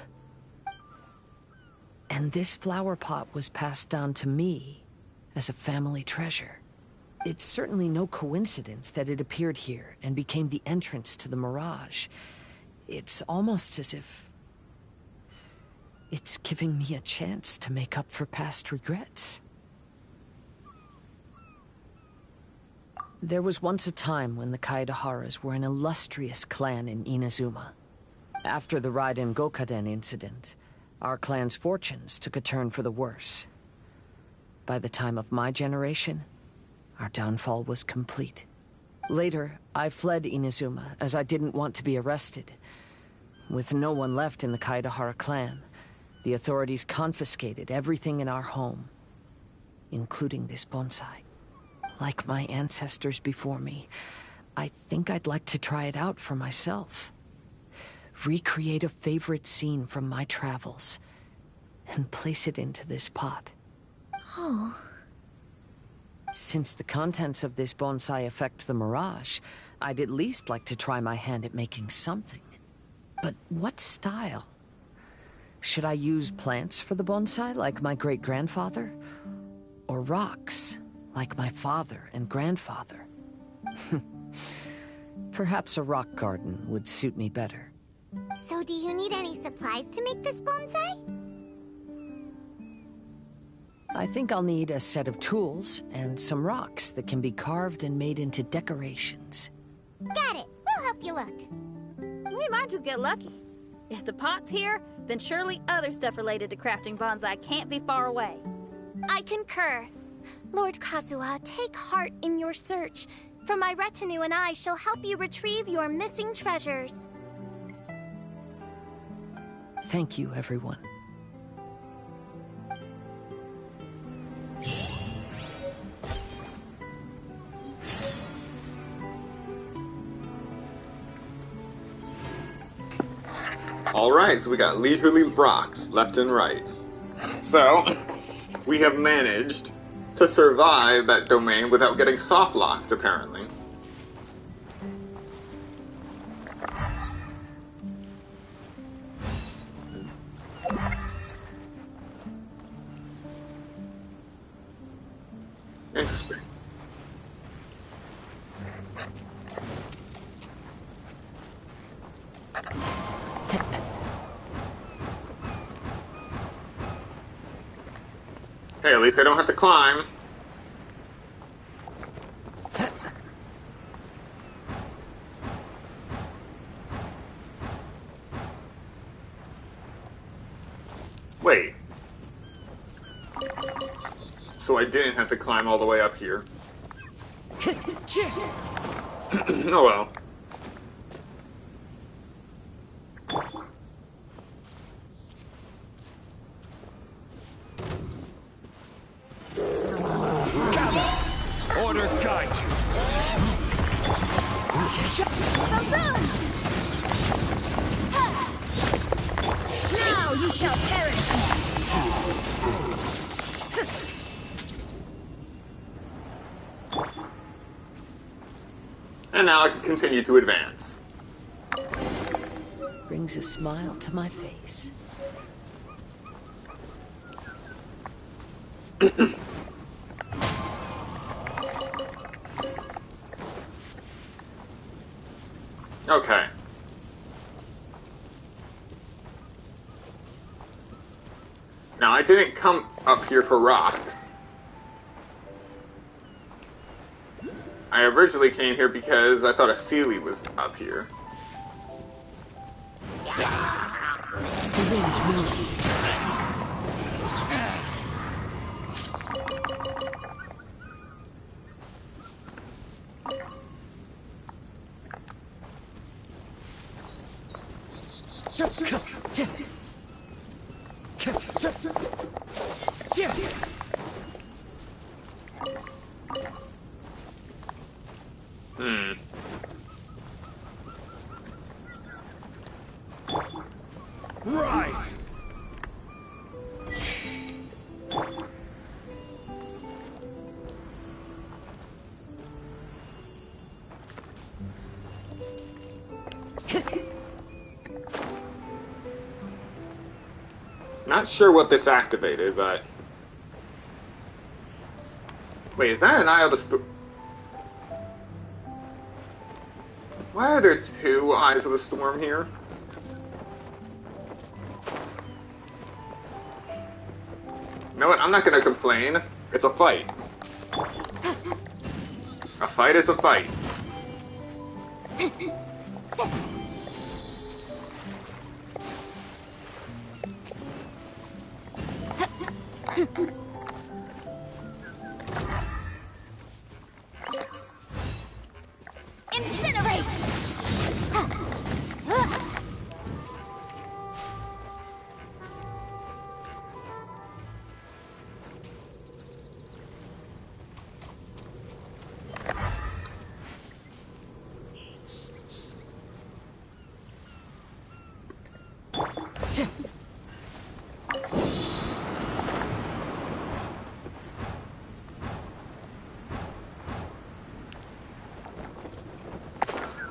And this flower pot was passed down to me as a family treasure. It's certainly no coincidence that it appeared here and became the entrance to the Mirage. It's almost as if it's giving me a chance to make up for past regrets. There was once a time when the Kaidaharas were an illustrious clan in Inazuma. After the Raiden Gokaden incident, our clan's fortunes took a turn for the worse. By the time of my generation, our downfall was complete. Later, I fled Inazuma as I didn't want to be arrested. With no one left in the Kaidahara clan, the authorities confiscated everything in our home, including this bonsai. Like my ancestors before me, I think I'd like to try it out for myself. Recreate a favorite scene from my travels, and place it into this pot. Oh. Since the contents of this bonsai affect the Mirage, I'd at least like to try my hand at making something. But what style? Should I use plants for the bonsai, like my great-grandfather? Or rocks, like my father and grandfather? Perhaps a rock garden would suit me better. So do you need any supplies to make this bonsai? I think I'll need a set of tools and some rocks that can be carved and made into decorations. Got it. We'll help you look. We might just get lucky. If the pot's here, then surely other stuff related to crafting bonsai can't be far away. I concur. Lord Kazuha, take heart in your search, for my retinue and I shall help you retrieve your missing treasures. Thank you, everyone. Alright, so we got leisurely rocks left and right. So, we have managed to survive that domain without getting soft locked, apparently. Interesting. Hey, at least I don't have to climb. Wait. So I didn't have to climb all the way up here. Oh well. Order guide you. Now you shall perish. And now I can continue to advance. Brings a smile to my face. Okay. Now, I didn't come up here for rocks. I originally came here because I thought a Sealy was up here. The wind knows me. Rise! Not sure what this activated, but... Wait, is that an Eye of the Storm? Why are there two Eyes of the Storm here? You know what? I'm not gonna complain. It's a fight. A fight is a fight.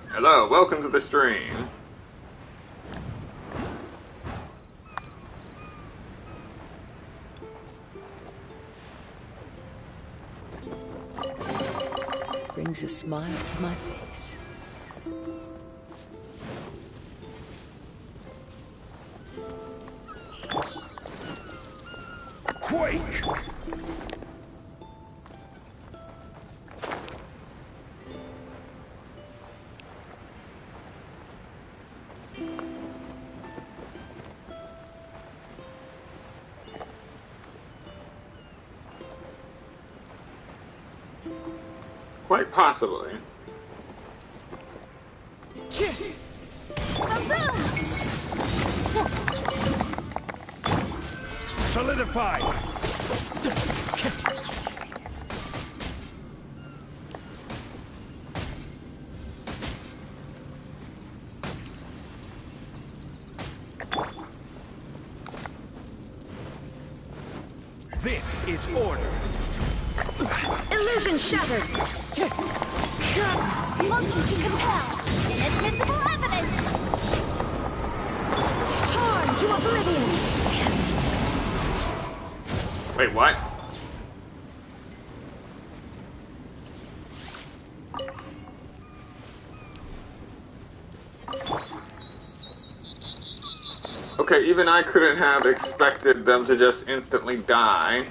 Hello, welcome to the stream. Brings a smile to my face. Quake! Quite possibly. Solidify! This is order. Illusion shattered! Motion to compel. Inadmissible evidence. Torn to oblivion! Wait, what? Okay, even I couldn't have expected them to just instantly die.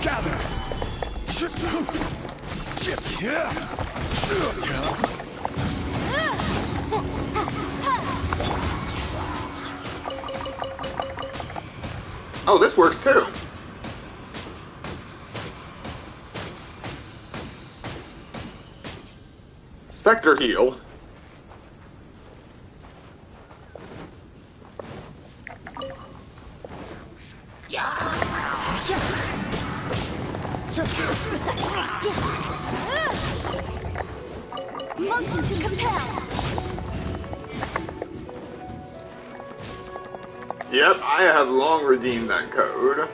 Gather! Oh, this works too. Spectre heal. Motion to compel. Yep, I have long redeemed that code.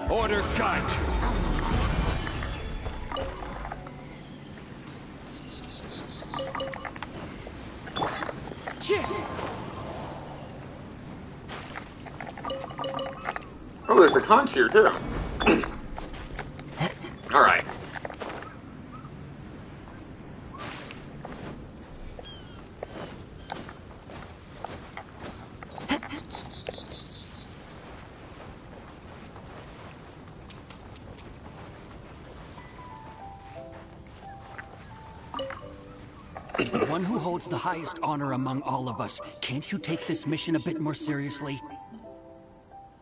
Order guide you. Oh, there's a conch here too. Alright. As the one who holds the highest honor among all of us, can't you take this mission a bit more seriously?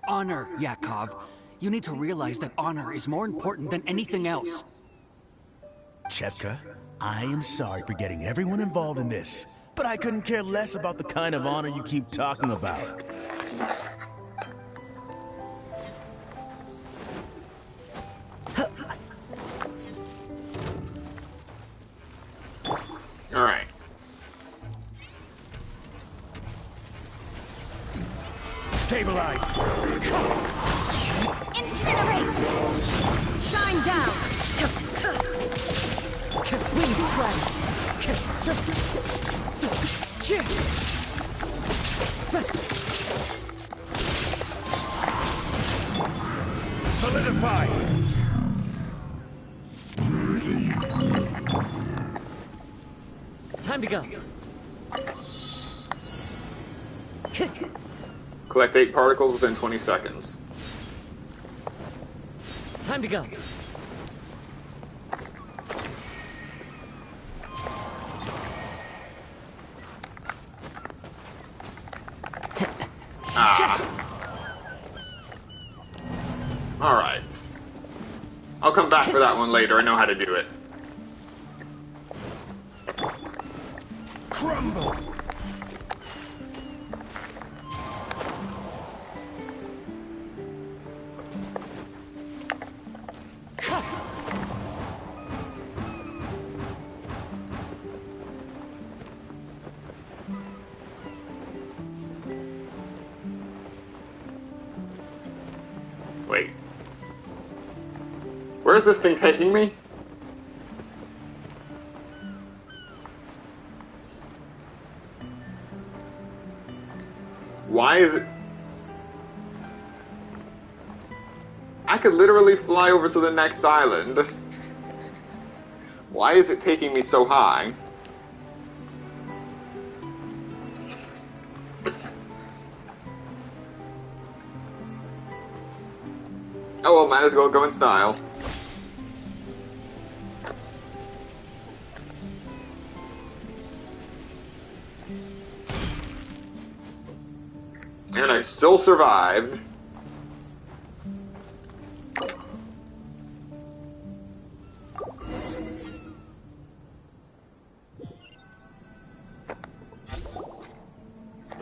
Honor, Yakov. You need to realize that honor is more important than anything else. Chefka, I am sorry for getting everyone involved in this, but I couldn't care less about the kind of honor you keep talking about. All right. Stabilize! Incinerate! Shine down! Wind strike! Solidify! Time to go. Collect 8 particles within 20 seconds. Time to go. Alright. I'll come back for that one later. I know how to do it. Crumble! Wait. Where's this thing taking me? Why is it... I could literally fly over to the next island. Why is it taking me so high? Oh well, might as well go in style. And I still survived.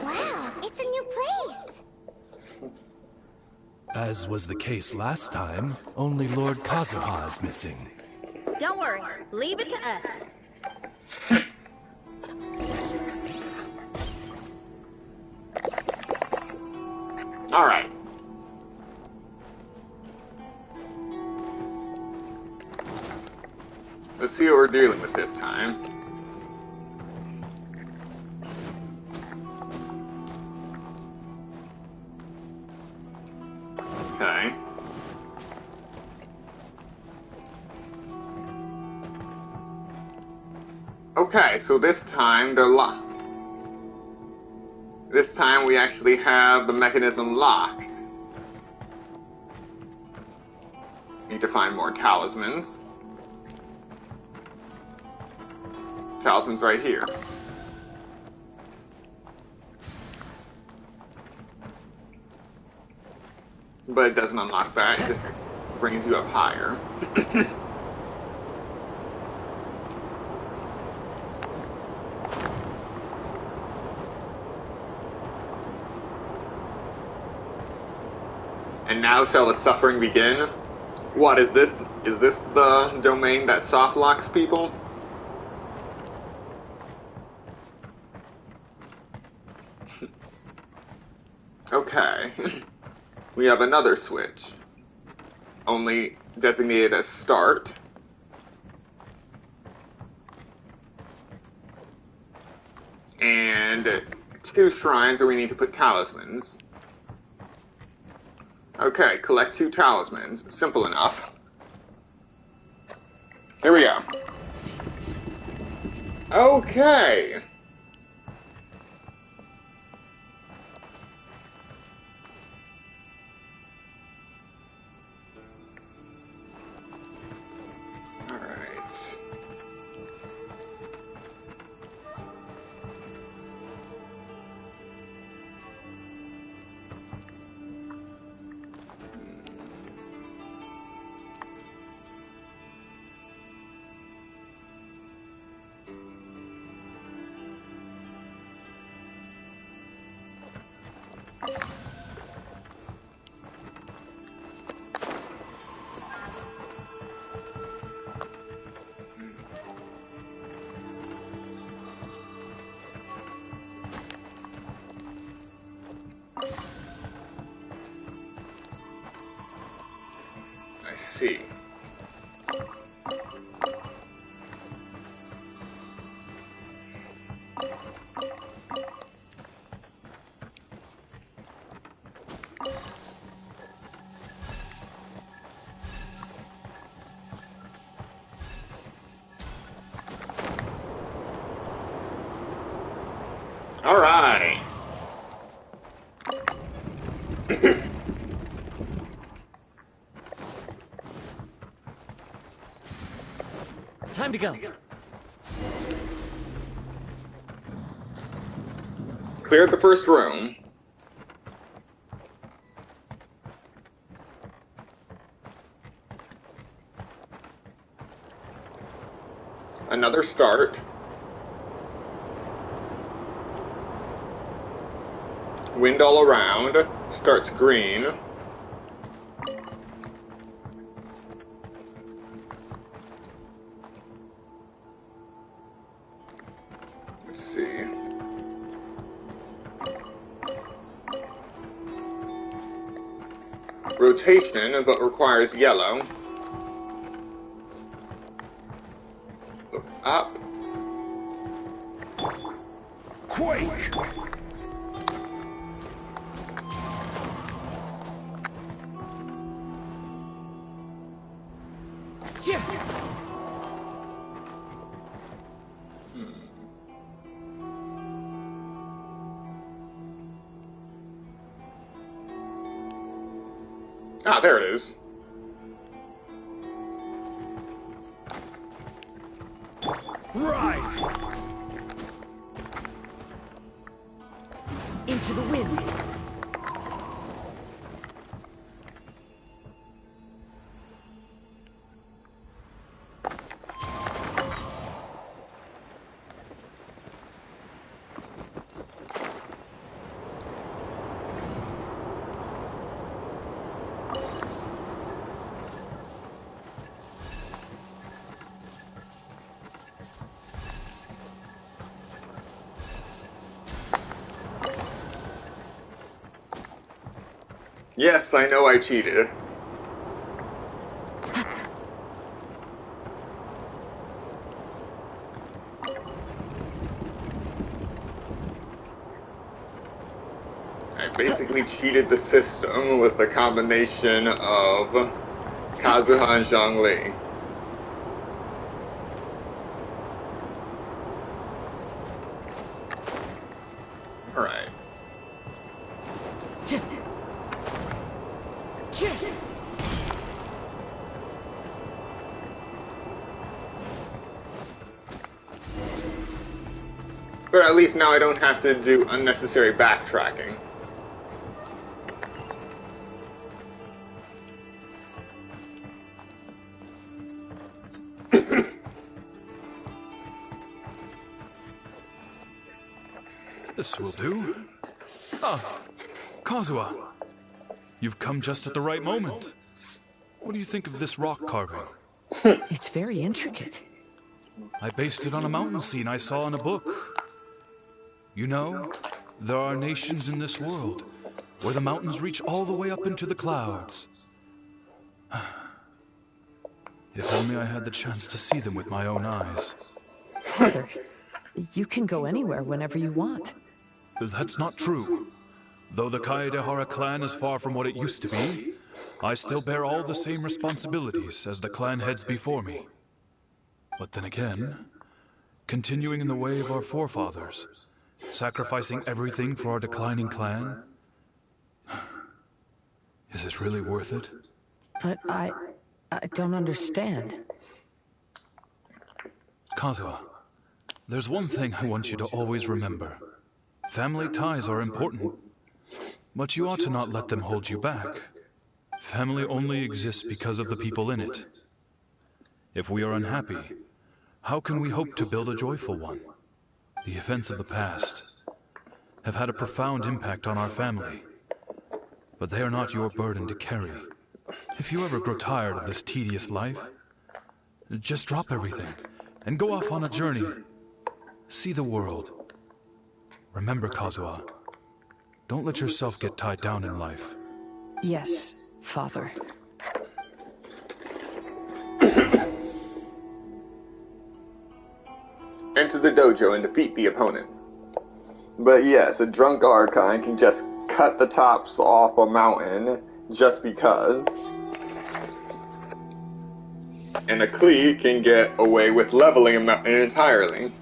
Wow, it's a new place. As was the case last time, only Lord Kazuha is missing. Don't worry, leave it to us. Alright. Let's see what we're dealing with this time. Okay. Okay, so this time they're locked. This time we actually have the mechanism locked. Need to find more talismans. Talisman's right here. But it doesn't unlock that, it just brings you up higher. And now shall the suffering begin? What is this? Is this the domain that soft locks people? Okay. We have another switch. Only designated as start. And 2 shrines where we need to put talismans. Okay, collect 2 talismans. Simple enough. Here we go. Okay. Alright. see. All right. Time to go. Cleared the first room. Another start. Wind all around. Starts green. Let's see. Rotation, but requires yellow. Look up. Quake! Ah, there it is. Rise! Into the wind. Yes, I know I cheated. I basically cheated the system with a combination of Kazuha and Zhongli. Alright. But at least now I don't have to do unnecessary backtracking. This will do. Ah, Kazuha. You've come just at the right moment. What do you think of this rock carving? It's very intricate. I based it on a mountain scene I saw in a book. You know, there are nations in this world where the mountains reach all the way up into the clouds. If only I had the chance to see them with my own eyes. Father, you can go anywhere whenever you want. That's not true. Though the Kaedehara clan is far from what it used to be, I still bear all the same responsibilities as the clan heads before me. But then again, continuing in the way of our forefathers, sacrificing everything for our declining clan, is it really worth it? But I don't understand. Kazuha, there's one thing I want you to always remember. Family ties are important, but you ought to not let them hold you back. Family only exists because of the people in it. If we are unhappy, how can we hope to build a joyful one? The events of the past have had a profound impact on our family, but they are not your burden to carry. If you ever grow tired of this tedious life, just drop everything and go off on a journey. See the world. Remember, Kazuha, don't let yourself get tied down in life. Yes, Father. enter the dojo and defeat the opponents. But yes, a drunk Archon can just cut the tops off a mountain just because. And a Klee can get away with leveling a mountain entirely.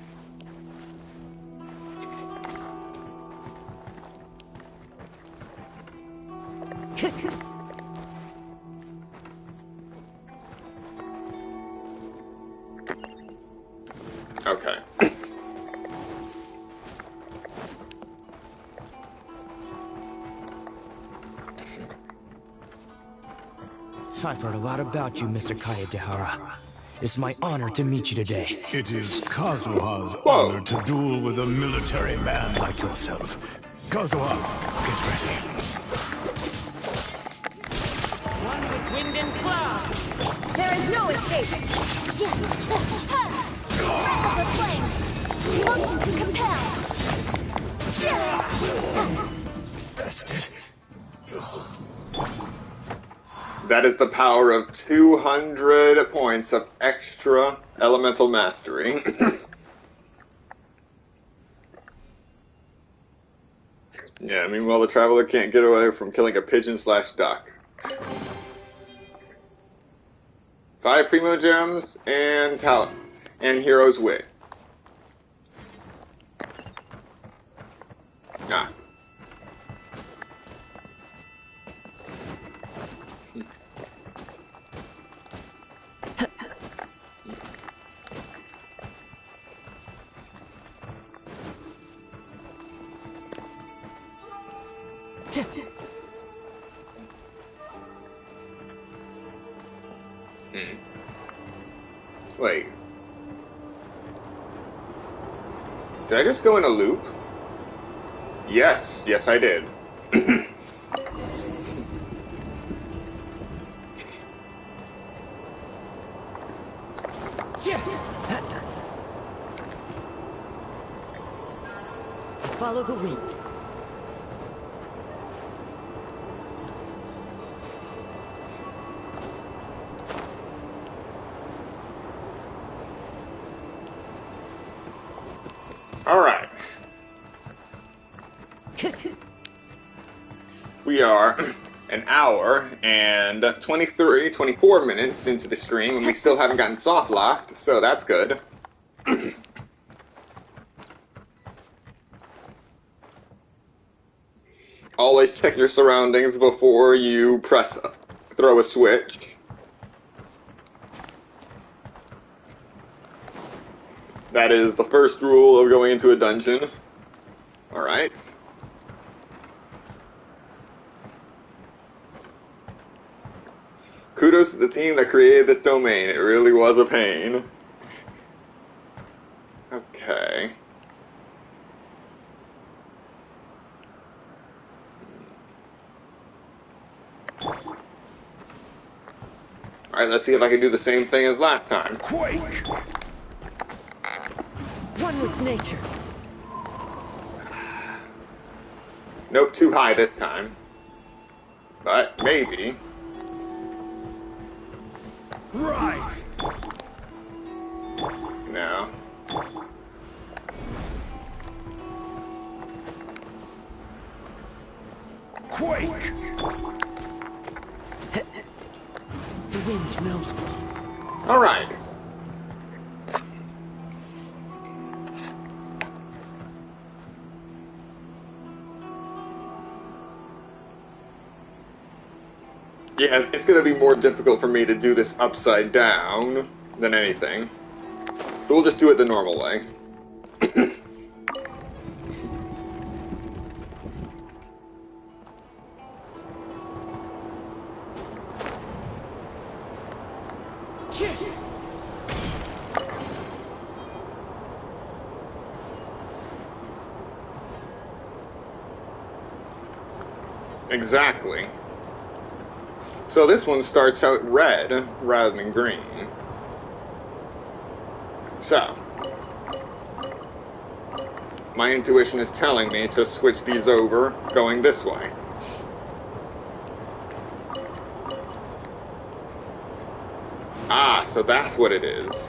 Okay. I've heard a lot about you, Mr. Kayadehara. It's my honor to meet you today. It is Kazuha's honor to duel with a military man like yourself. Kazuha, get ready. One with wind and cloud. There is no escape. Breath of the flame. Motion to compel. Bastard. That is the power of 200 points of extra elemental mastery. Yeah, meanwhile the traveler can't get away from killing a pigeon/duck. 5 primo gems and talent and hero's wit. Ah. Wait. Did I just go in a loop? Yes, I did. Follow the wind. Alright. We are an hour and 24 minutes into the stream, and we still haven't gotten soft locked, so that's good. Always check your surroundings before you throw a switch. That is the first rule of going into a dungeon. Alright. Kudos to the team that created this domain. It really was a pain. Okay. Alright, let's see if I can do the same thing as last time. Quake! One with nature. Nope, too high this time. But maybe. Rise! No. Quake! The wind knows me. Alright. Yeah, it's gonna be more difficult for me to do this upside down than anything. So we'll just do it the normal way. Exactly. So this one starts out red rather than green. So, my intuition is telling me to switch these over going this way. Ah, so that's what it is.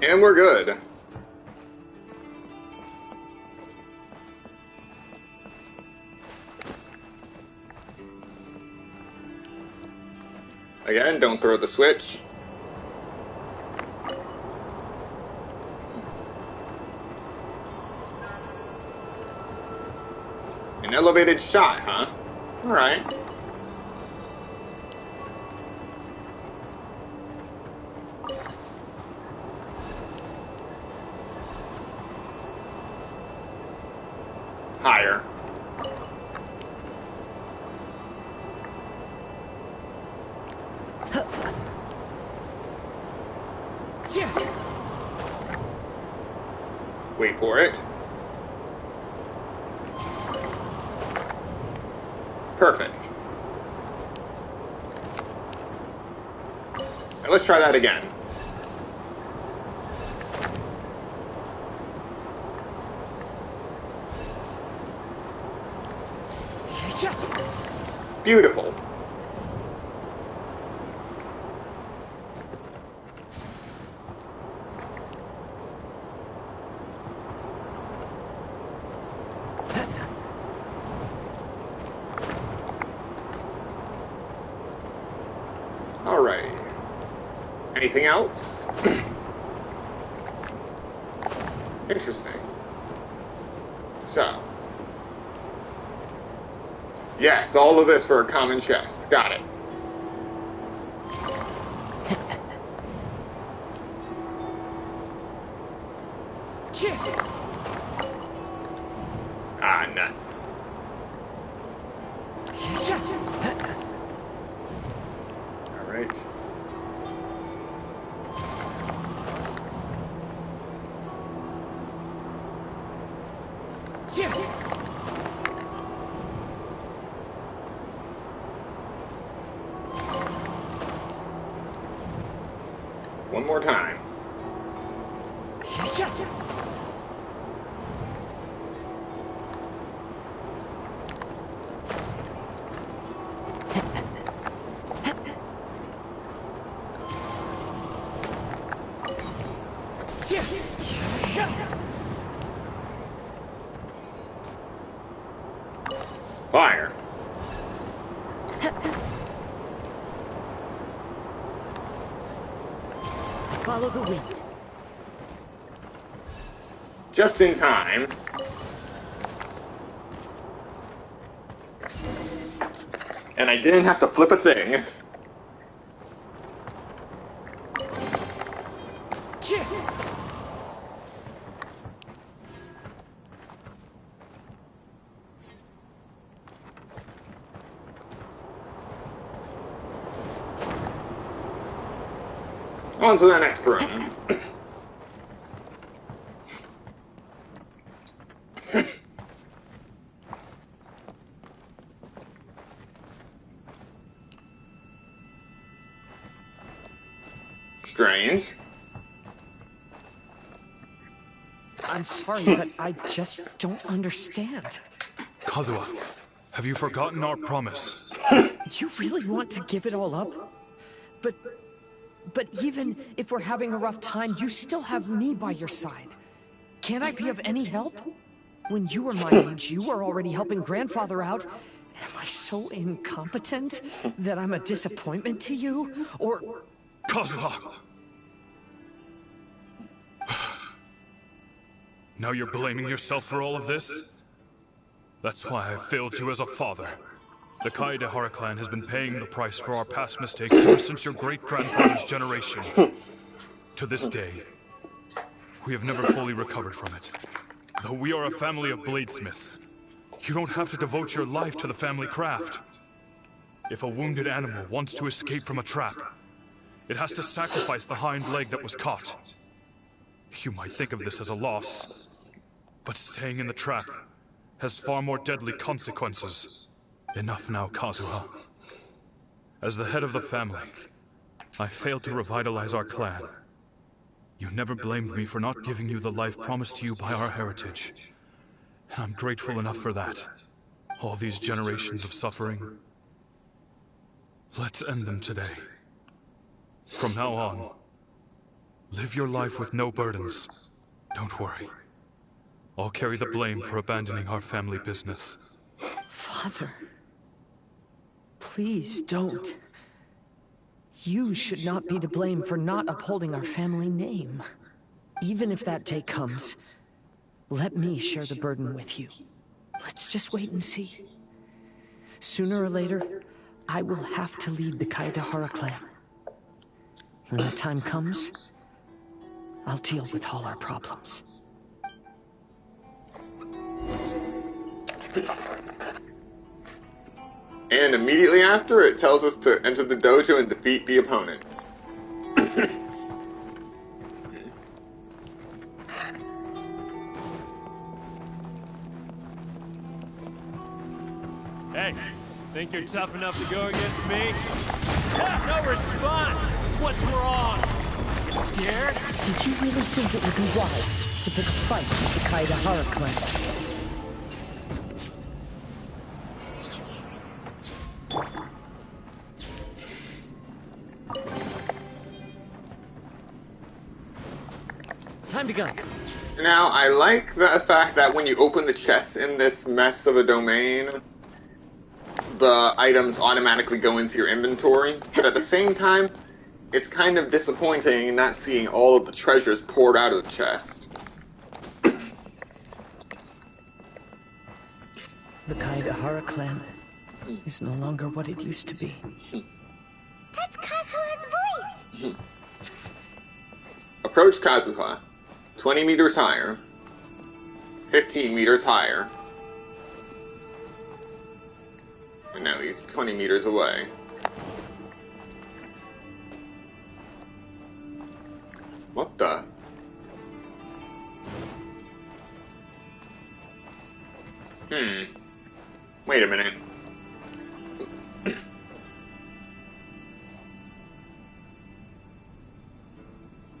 And we're good. Again, don't throw the switch. An elevated shot, huh? Alright. Higher. Wait for it. Perfect. Now let's try that again. Beautiful. Alrighty. Anything else? Interesting. So. Yes, all of this for a common chest. Got it. Ah, nuts. All right. One more time. Fire. Follow the wind. Just in time. And I didn't have to flip a thing. On to the next room. Strange. I'm sorry, but I just don't understand. Kazuha, have you forgotten our promise? Do you really want to give it all up? But even if we're having a rough time, you still have me by your side. Can't I be of any help? When you were my age, you were already helping Grandfather out. Am I so incompetent that I'm a disappointment to you? Or... Kazuha! Now you're blaming yourself for all of this? That's why I failed you as a father. The Kaedehara clan has been paying the price for our past mistakes ever since your great-grandfather's generation. To this day, we have never fully recovered from it. Though we are a family of bladesmiths, you don't have to devote your life to the family craft. If a wounded animal wants to escape from a trap, it has to sacrifice the hind leg that was caught. You might think of this as a loss, but staying in the trap has far more deadly consequences. Enough now, Kazuha. As the head of the family, I failed to revitalize our clan. You never blamed me for not giving you the life promised to you by our heritage. And I'm grateful enough for that. All these generations of suffering, let's end them today. From now on, Live your life with no burdens. Don't worry. I'll carry the blame for abandoning our family business. Father, please don't. You should not be to blame for not upholding our family name. Even if that day comes, let me share the burden with you. Let's just wait and see. Sooner or later, I will have to lead the Kaedahara clan. When the time comes, I'll deal with all our problems. And immediately after, it tells us to enter the dojo and defeat the opponents. Hey, think you're tough enough to go against me? No response! What's wrong? You scared? Did you really think it would be wise to pick a fight with the Kaedahara clan? Time to go. Now, I like the fact that when you open the chest in this mess of a domain, the items automatically go into your inventory, but at the same time, it's kind of disappointing not seeing all of the treasures poured out of the chest. The Kaedahara clan is no longer what it used to be. That's Kazuha's voice! Approach Kazuha. 20 meters higher. 15 meters higher. And now he's 20 meters away. What the? Wait a minute.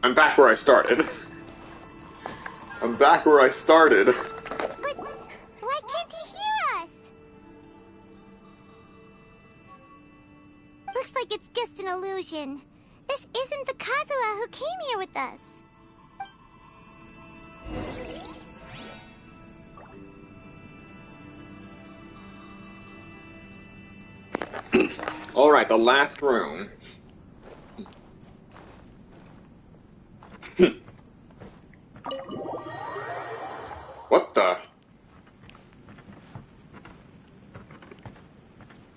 I'm back where I started. I'm back where I started. But why can't he hear us? Looks like it's just an illusion. This isn't the Kazuha who came here with us. Alright, the last room. What the?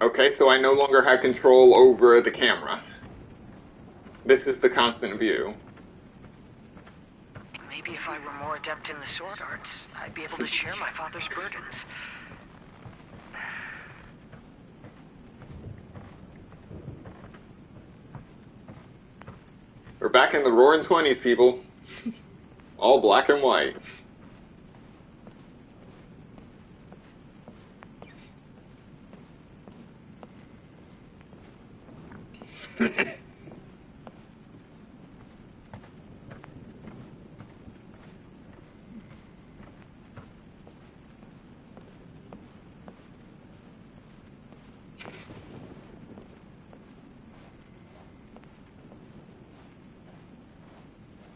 Okay, so I no longer have control over the camera. This is the constant view. Maybe if I were more adept in the sword arts, I'd be able to share my father's burdens. We're back in the roaring 20s, people. All black and white.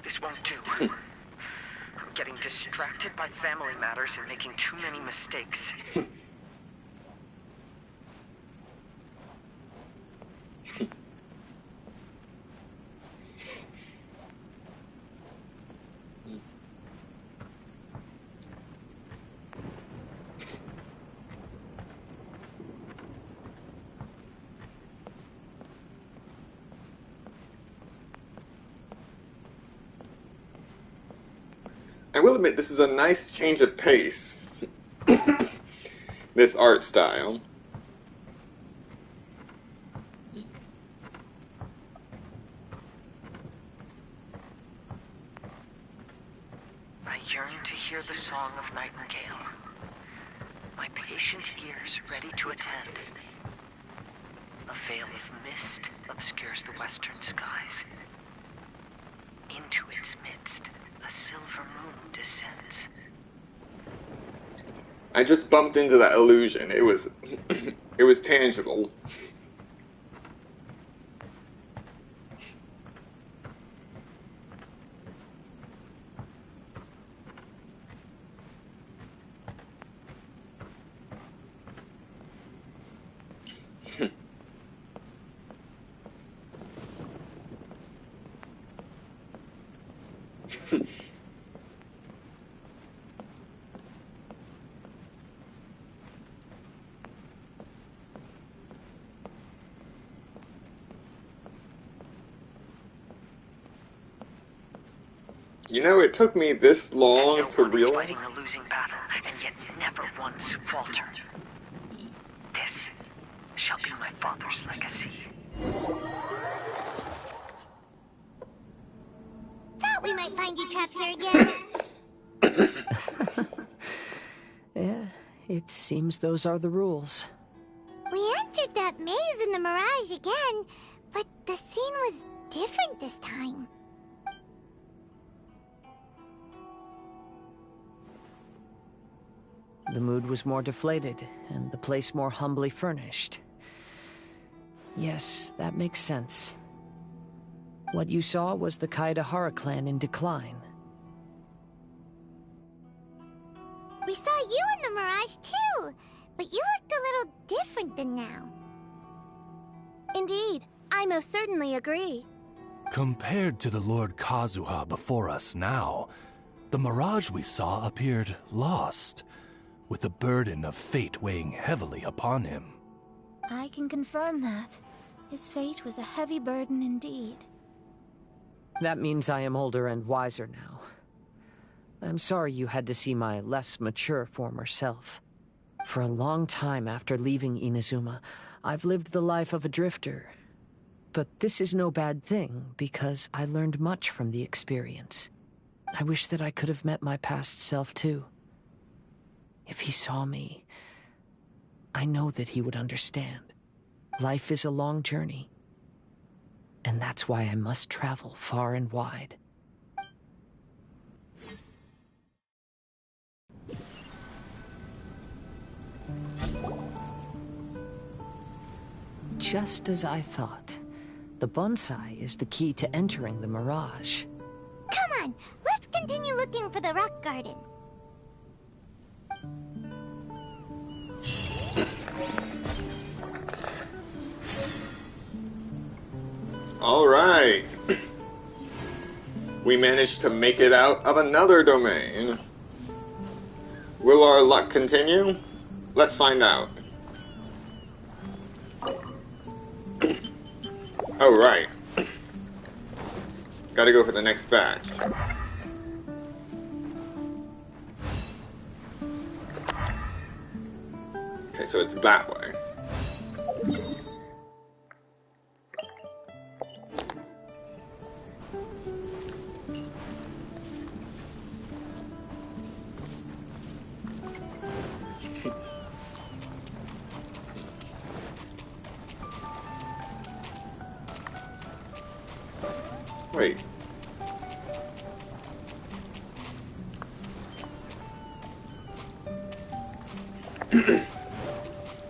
This won't do. I'm getting distracted by family matters and making too many mistakes. I will admit, this is a nice change of pace. This art style. I yearn to hear the song of Nightingale. My patient ears ready to attend. A veil of mist obscures the western skies. Into its midst, a silver moon descends. I just bumped into that illusion. It was it was tangible. You know, it took me this long to realize. Fighting a losing battle, and yet never once faltered. This shall be my father's legacy. Thought we might find you trapped here again. Yeah, it seems those are the rules. We entered that maze in the Mirage again, but the scene was different this time. The mood was more deflated, and the place more humbly furnished. Yes, that makes sense. What you saw was the Kaedahara clan in decline. We saw you in the Mirage too, but you looked a little different than now. Indeed, I most certainly agree. Compared to the Lord Kazuha before us now, the mirage we saw appeared lost, with the burden of fate weighing heavily upon him. I can confirm that. His fate was a heavy burden indeed. That means I am older and wiser now. I'm sorry you had to see my less mature former self. For a long time after leaving Inazuma, I've lived the life of a drifter. But this is no bad thing, because I learned much from the experience. I wish that I could have met my past self too. If he saw me, I know that he would understand. Life is a long journey, and that's why I must travel far and wide. Just as I thought, the bonsai is the key to entering the Mirage. Come on, let's continue looking for the rock garden. Alright. We managed to make it out of another domain. Will our luck continue? Let's find out. Oh, right. Gotta go for the next batch. Okay, so it's that way. Wait.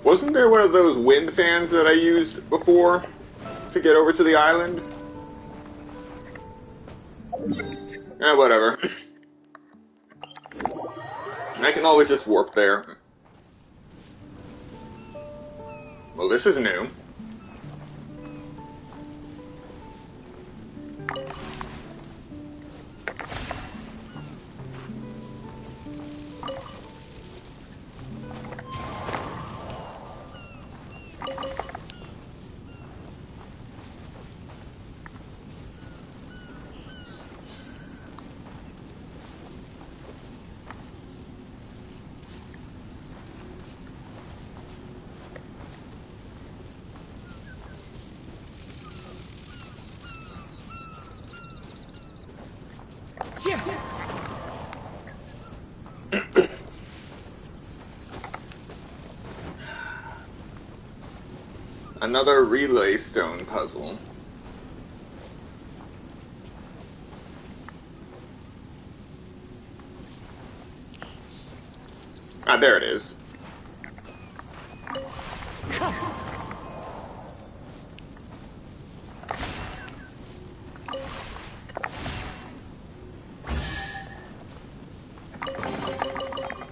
Wasn't there one of those wind fans that I used before to get over to the island? Eh, whatever. I can always just warp there. Well, this is new. Another relay stone puzzle. Ah, there it is.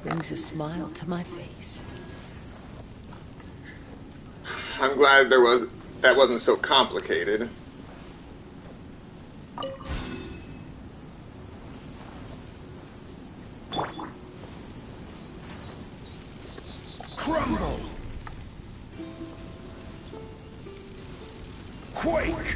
Brings a smile to my face. I'm glad that wasn't so complicated. quake!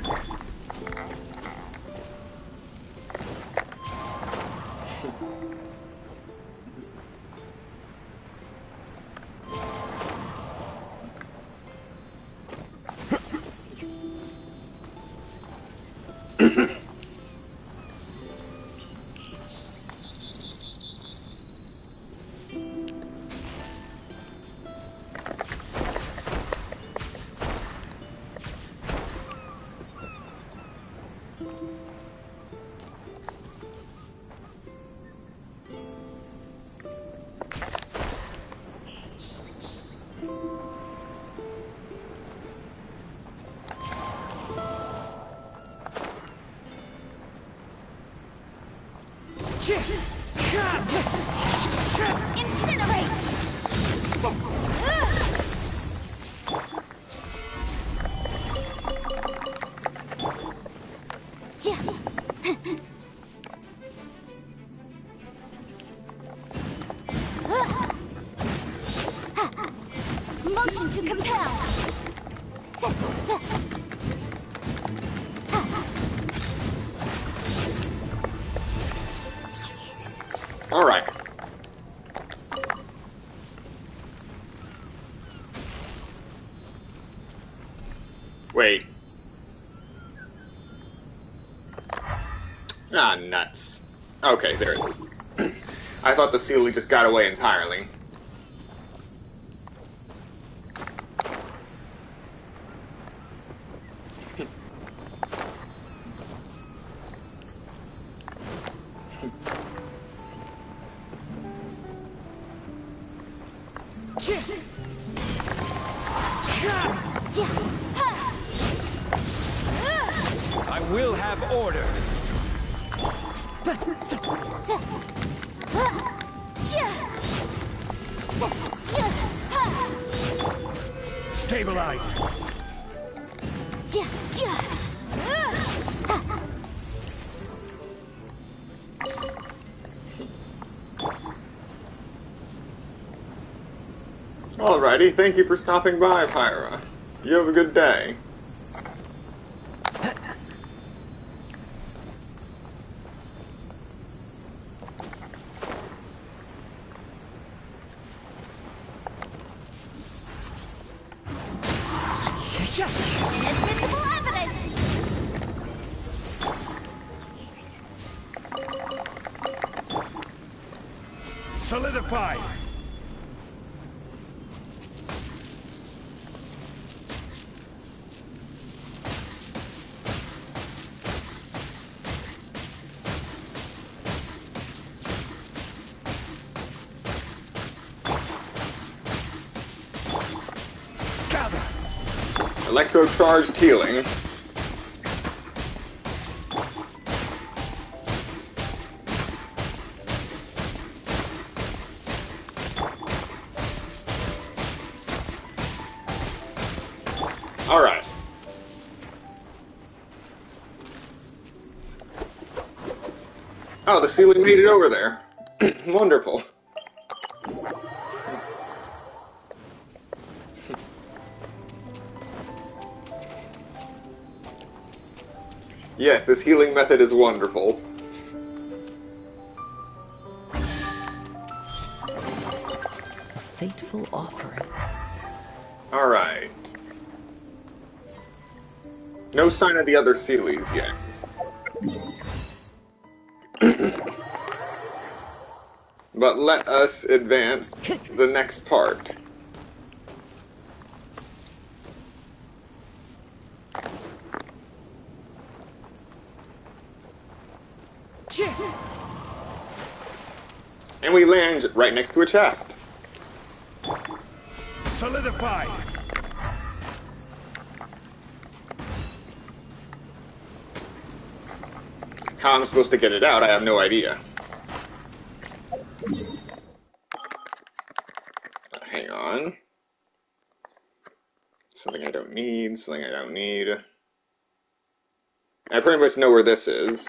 Motion to compel. All right. Wait. Ah, nuts. Okay, there it is. I thought the Sealy just got away entirely. I will have order. Stabilize. Alrighty, thank you for stopping by, Pyra. You have a good day. Admissible evidence! Solidify. Electrocharged healing. Alright. Oh, the ceiling made it over there. Wonderful. Yes, this healing method is wonderful. A fateful offering. Alright. No sign of the other Sealies yet. But let us advance the next part. And we land right next to a chest. Solidify. How I'm supposed to get it out, I have no idea. Hang on. Something I don't need, something I don't need. I pretty much know where this is.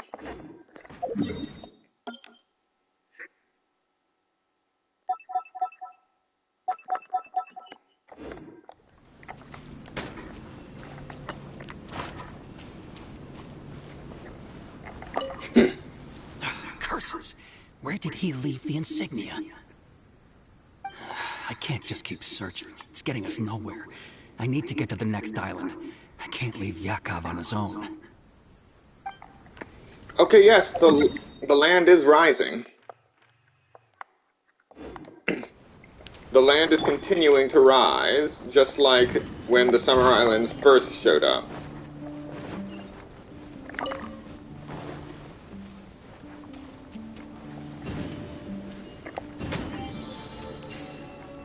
Curses! Where did he leave the insignia? I can't just keep searching. It's getting us nowhere. I need to get to the next island. I can't leave Yakov on his own. Okay, yes, the land is rising. The land is continuing to rise, just like when the Summer Islands first showed up.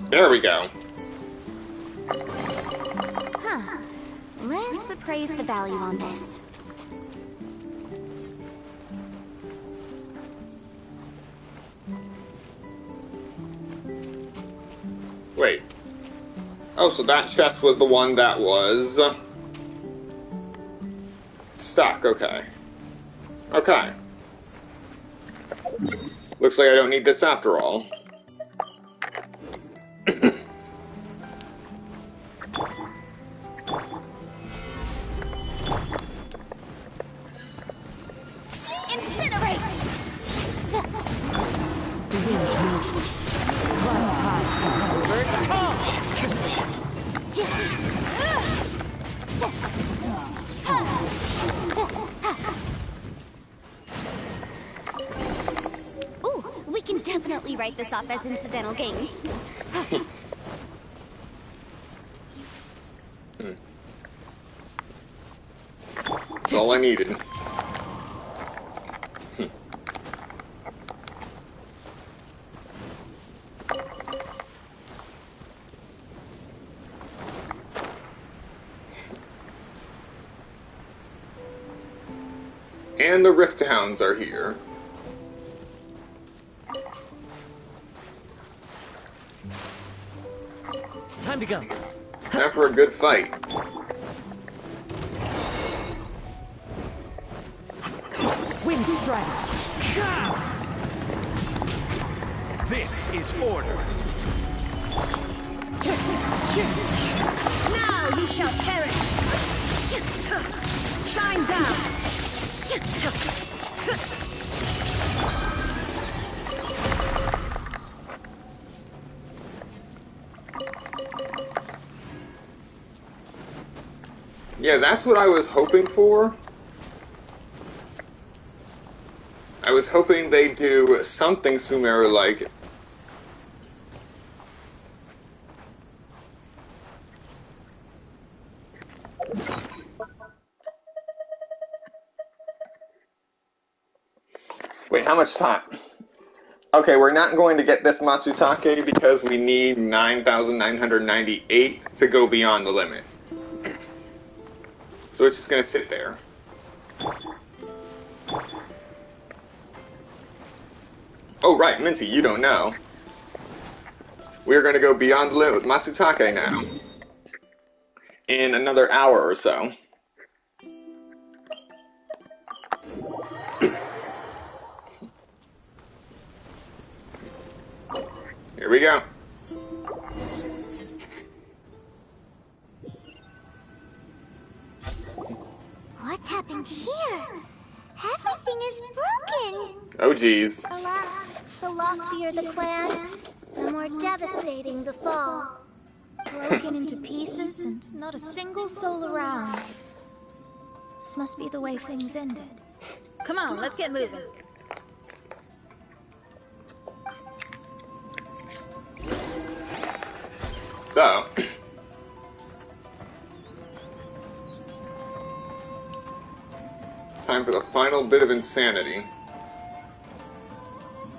There we go. Huh. Let's appraise the value on this. Wait. Oh, so that chest was the one that was stuck, okay. Okay. Looks like I don't need this after all. Incinerate! The wind knows me. Runs high. Birds come! Ooh, we can definitely write this off as incidental gains. That's all I needed. And the Rift Hounds are here. Time to go. Time for a good fight. Wind strike. This is order. Now you shall perish! Shine down! Yeah, that's what I was hoping for. I was hoping they'd do something Sumeru-like. Wait, how much time? Okay, we're not going to get this Matsutake because we need 9,998 to go beyond the limit. So it's just going to sit there. Oh, right, Minty, you don't know. We're going to go beyond the limit with Matsutake now. In another hour or so. Here we go. What's happened here? Everything is broken. Oh, geez. Alas, the loftier the clan, the more devastating the fall. Broken into pieces and not a single soul around. This must be the way things ended. Come on, let's get moving. So, time for the final bit of insanity.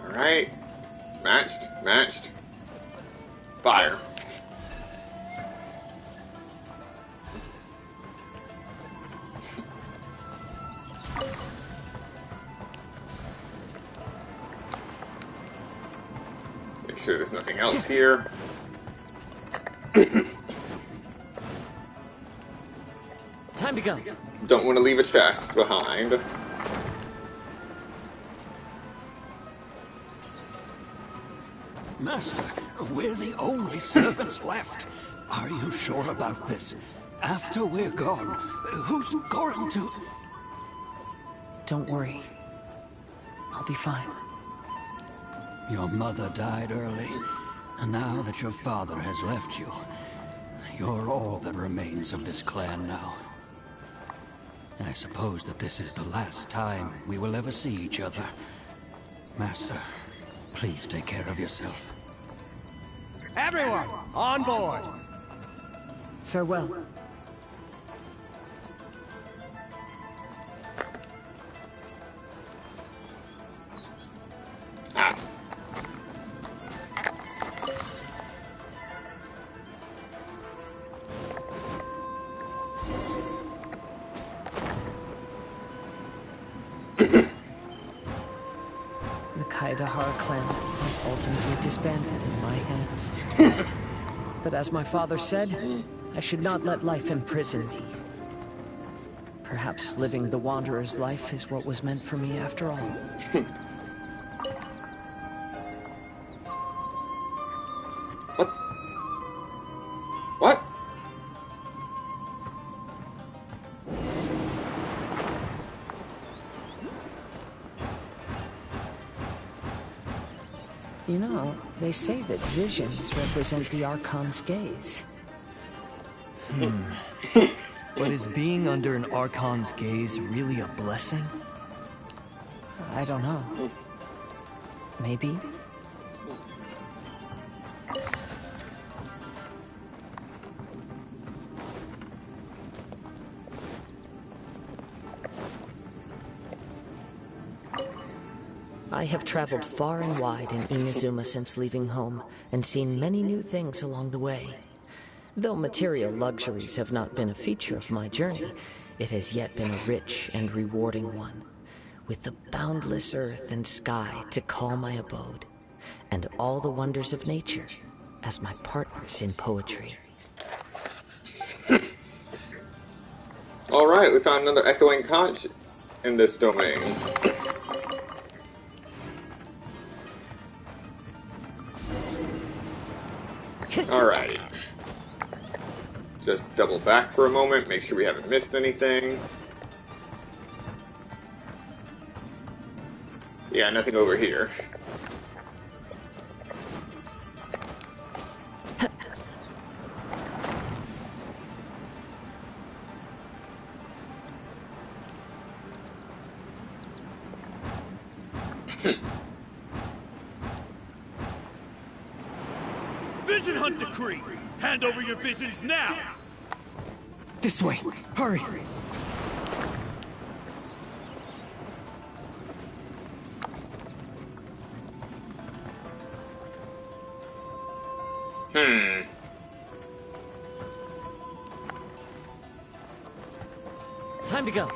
Alright. Matched. Fire. Make sure there's nothing else here. Time to go. Don't want to leave a chest behind. Master, we're the only servants left. Are you sure about this? After we're gone, who's going to... Don't worry. I'll be fine. Your mother died early, and now that your father has left you, you're all that remains of this clan now. I suppose that this is the last time we will ever see each other. Master, please take care of yourself. Everyone, on board! Farewell. The Kaidahara clan was ultimately disbanded in my hands. But as my father said, I should not let life imprison me. Perhaps living the Wanderer's life is what was meant for me after all. What? You know, they say that visions represent the Archon's gaze. But is being under an Archon's gaze really a blessing? I don't know. Maybe? I have traveled far and wide in Inazuma since leaving home, and seen many new things along the way. Though material luxuries have not been a feature of my journey, it has yet been a rich and rewarding one, with the boundless earth and sky to call my abode, and all the wonders of nature as my partners in poetry. Alright, we found another echoing conch in this domain. Alright. Just double back for a moment, make sure we haven't missed anything. Yeah, nothing over here. Vision Hunt Decree! Hand over your visions now! This way! Hurry! Time to go.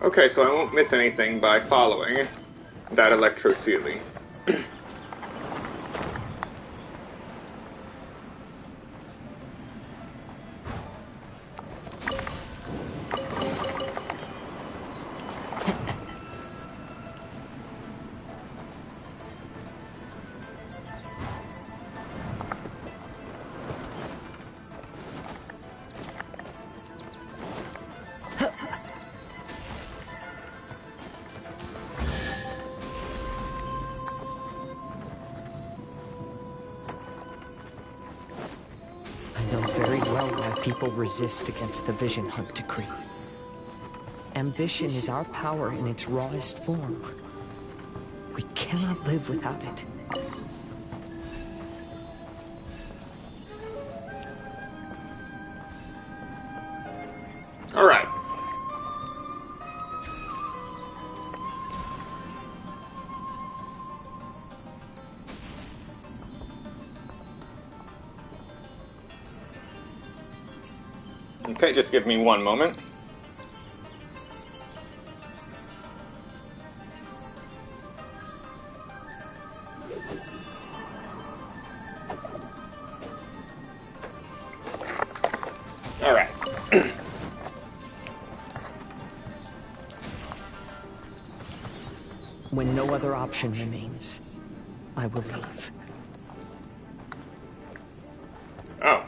Okay, so I won't miss anything by following that electro ceiling. People resist against the Vision Hunt Decree. Ambition is our power in its rawest form. We cannot live without it. All right. Okay, just give me one moment. All right. When no other option remains, I will leave. Oh.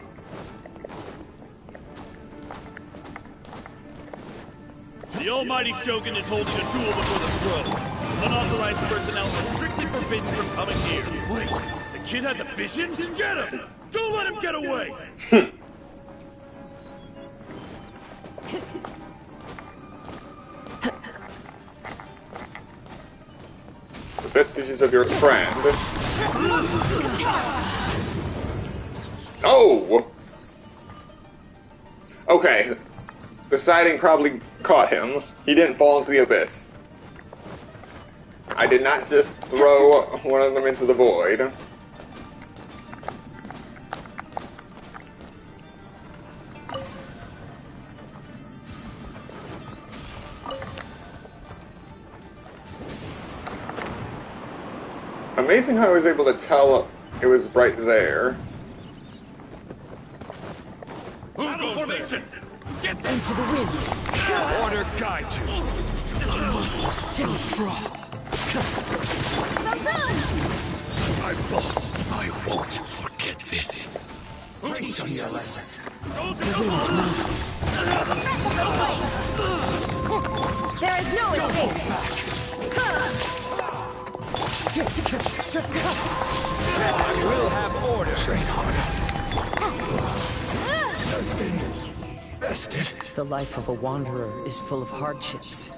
The almighty Shogun is holding a duel before the throne. Unauthorized personnel are strictly forbidden from coming here. Wait, the kid has a vision? Get him! Don't let him get away! The vestiges of your friend. Oh! Okay. The siding probably caught him. He didn't fall into the abyss. I did not just throw one of them into the void. Amazing how I was able to tell it was right there. Who goes there? Get into the wind! Order guide you! I must withdraw. Well done! I've lost. I won't forget this. Teach me a lesson. The wind moves me. There is no escape. I will have order. Train harder. The life of a wanderer is full of hardships.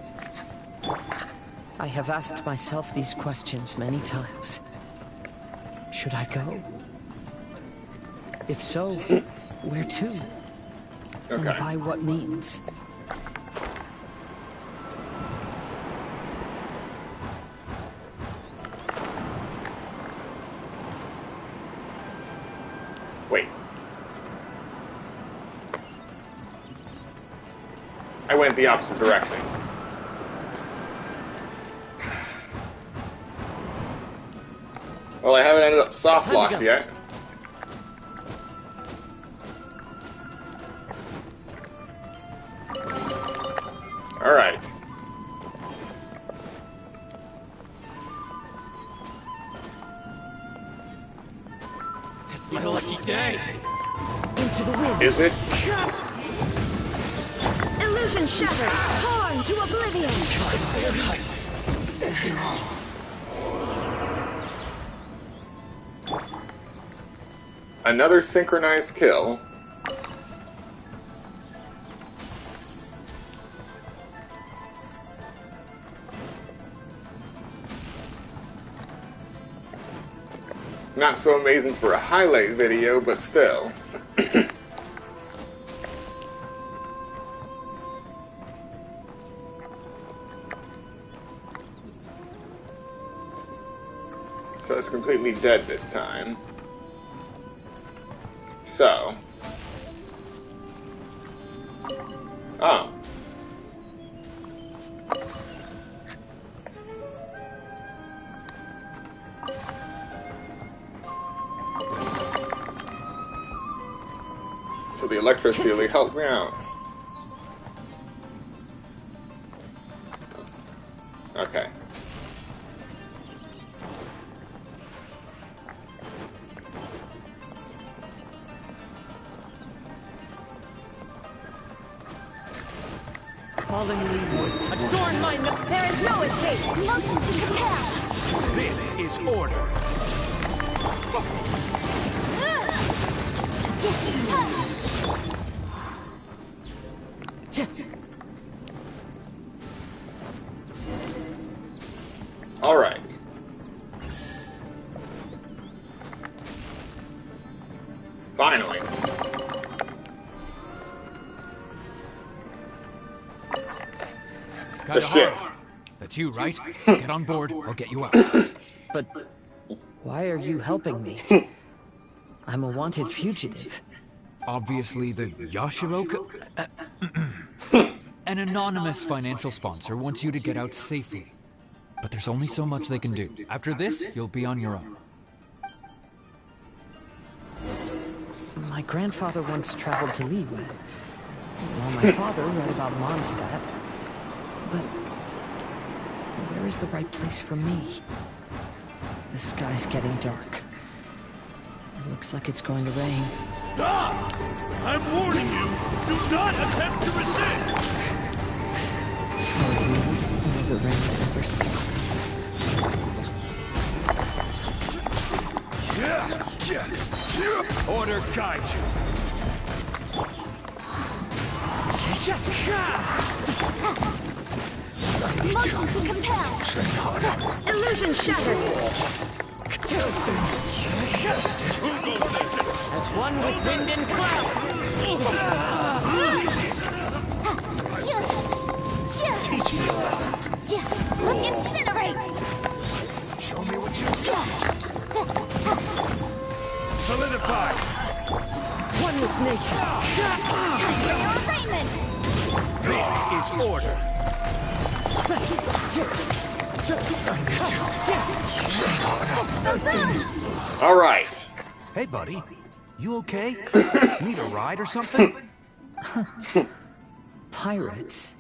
I have asked myself these questions many times. Should I go? If so, where to? And by what means? Wait. I went the opposite direction. Well, I haven't ended up soft locked yet. All right. It's my lucky day. Into the wind. Is it? Illusion shattered. Torn to oblivion. Another synchronized kill. Not so amazing for a highlight video, but still. So it's completely dead this time. So. Oh. So the electricity helped me out. Okay. Fallen leaves adorn my There is no escape. Motion to compel. This is order. Kaidahara, that's you, right? Get on board, I'll get you out. But why are you helping me? I'm a wanted fugitive. Obviously the Yashiroka... An anonymous financial sponsor wants you to get out safely. But there's only so much they can do. After this, you'll be on your own. My grandfather once traveled to Liyue, while my father read about Mondstadt. But where is the right place for me? The sky's getting dark. It looks like it's going to rain. Stop! I'm warning you! Do not attempt to resist! For you, will the rain ever stop? Order guide you. Motion to compel. Illusion shattered. As one with wind and cloud. Teach me a lesson. Incinerate. Show me what you got. Solidify. One with nature. Time for your arraignment. This is order. All right. Hey, buddy. You okay? Need a ride or something? Pirates.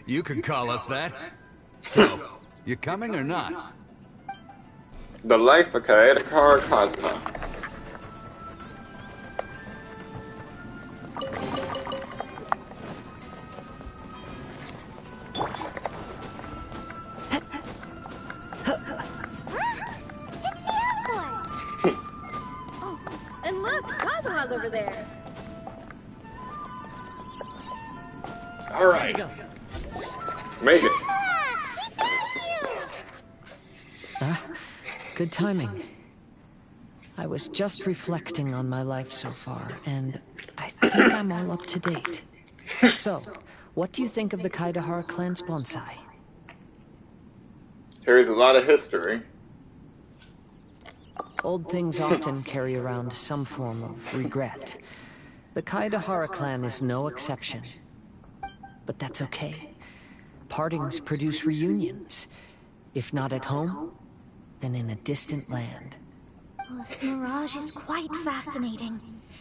You could call us that. So, you coming or not? The life of Kaedekar Kazuma. And look, Kazuma's over there. All right. Made it. Good timing. I was just reflecting on my life so far, and I think I'm all up to date. So, what do you think of the Kaidahara clan's bonsai? Carries a lot of history. Old things often carry around some form of regret. The Kaidahara clan is no exception. But that's okay. Partings produce reunions. If not at home, then in a distant land. Oh, this mirage is quite fascinating.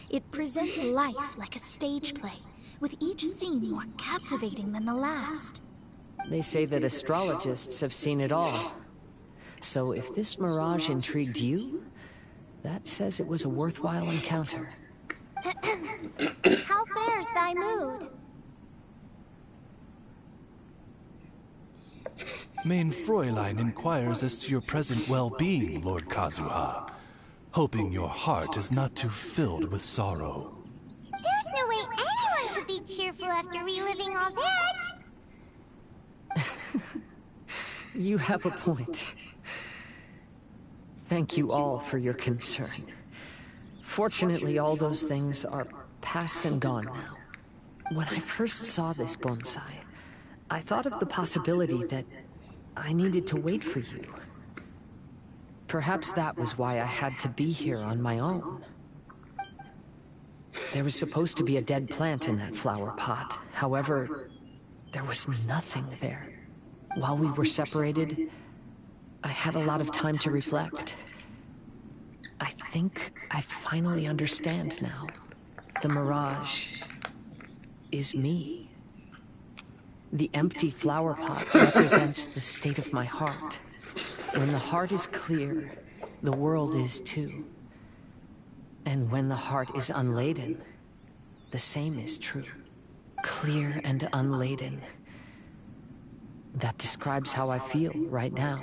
It presents life like a stage play, with each scene more captivating than the last. They say that astrologists have seen it all. So if this mirage intrigued you, that says it was a worthwhile encounter. How fares thy mood? Main Fräulein inquires as to your present well-being, Lord Kazuha, hoping your heart is not too filled with sorrow. There's no way anyone could be cheerful after reliving all that. You have a point. Thank you all for your concern. Fortunately, all those things are past and gone now. When I first saw this bonsai, I thought of the possibility that I needed to wait for you. Perhaps that was why I had to be here on my own. There was supposed to be a dead plant in that flower pot. However, there was nothing there. While we were separated, I had a lot of time to reflect. I think I finally understand now. The mirage is me. The empty flower pot represents the state of my heart. When the heart is clear, the world is too. And when the heart is unladen, the same is true. Clear and unladen. That describes how I feel right now.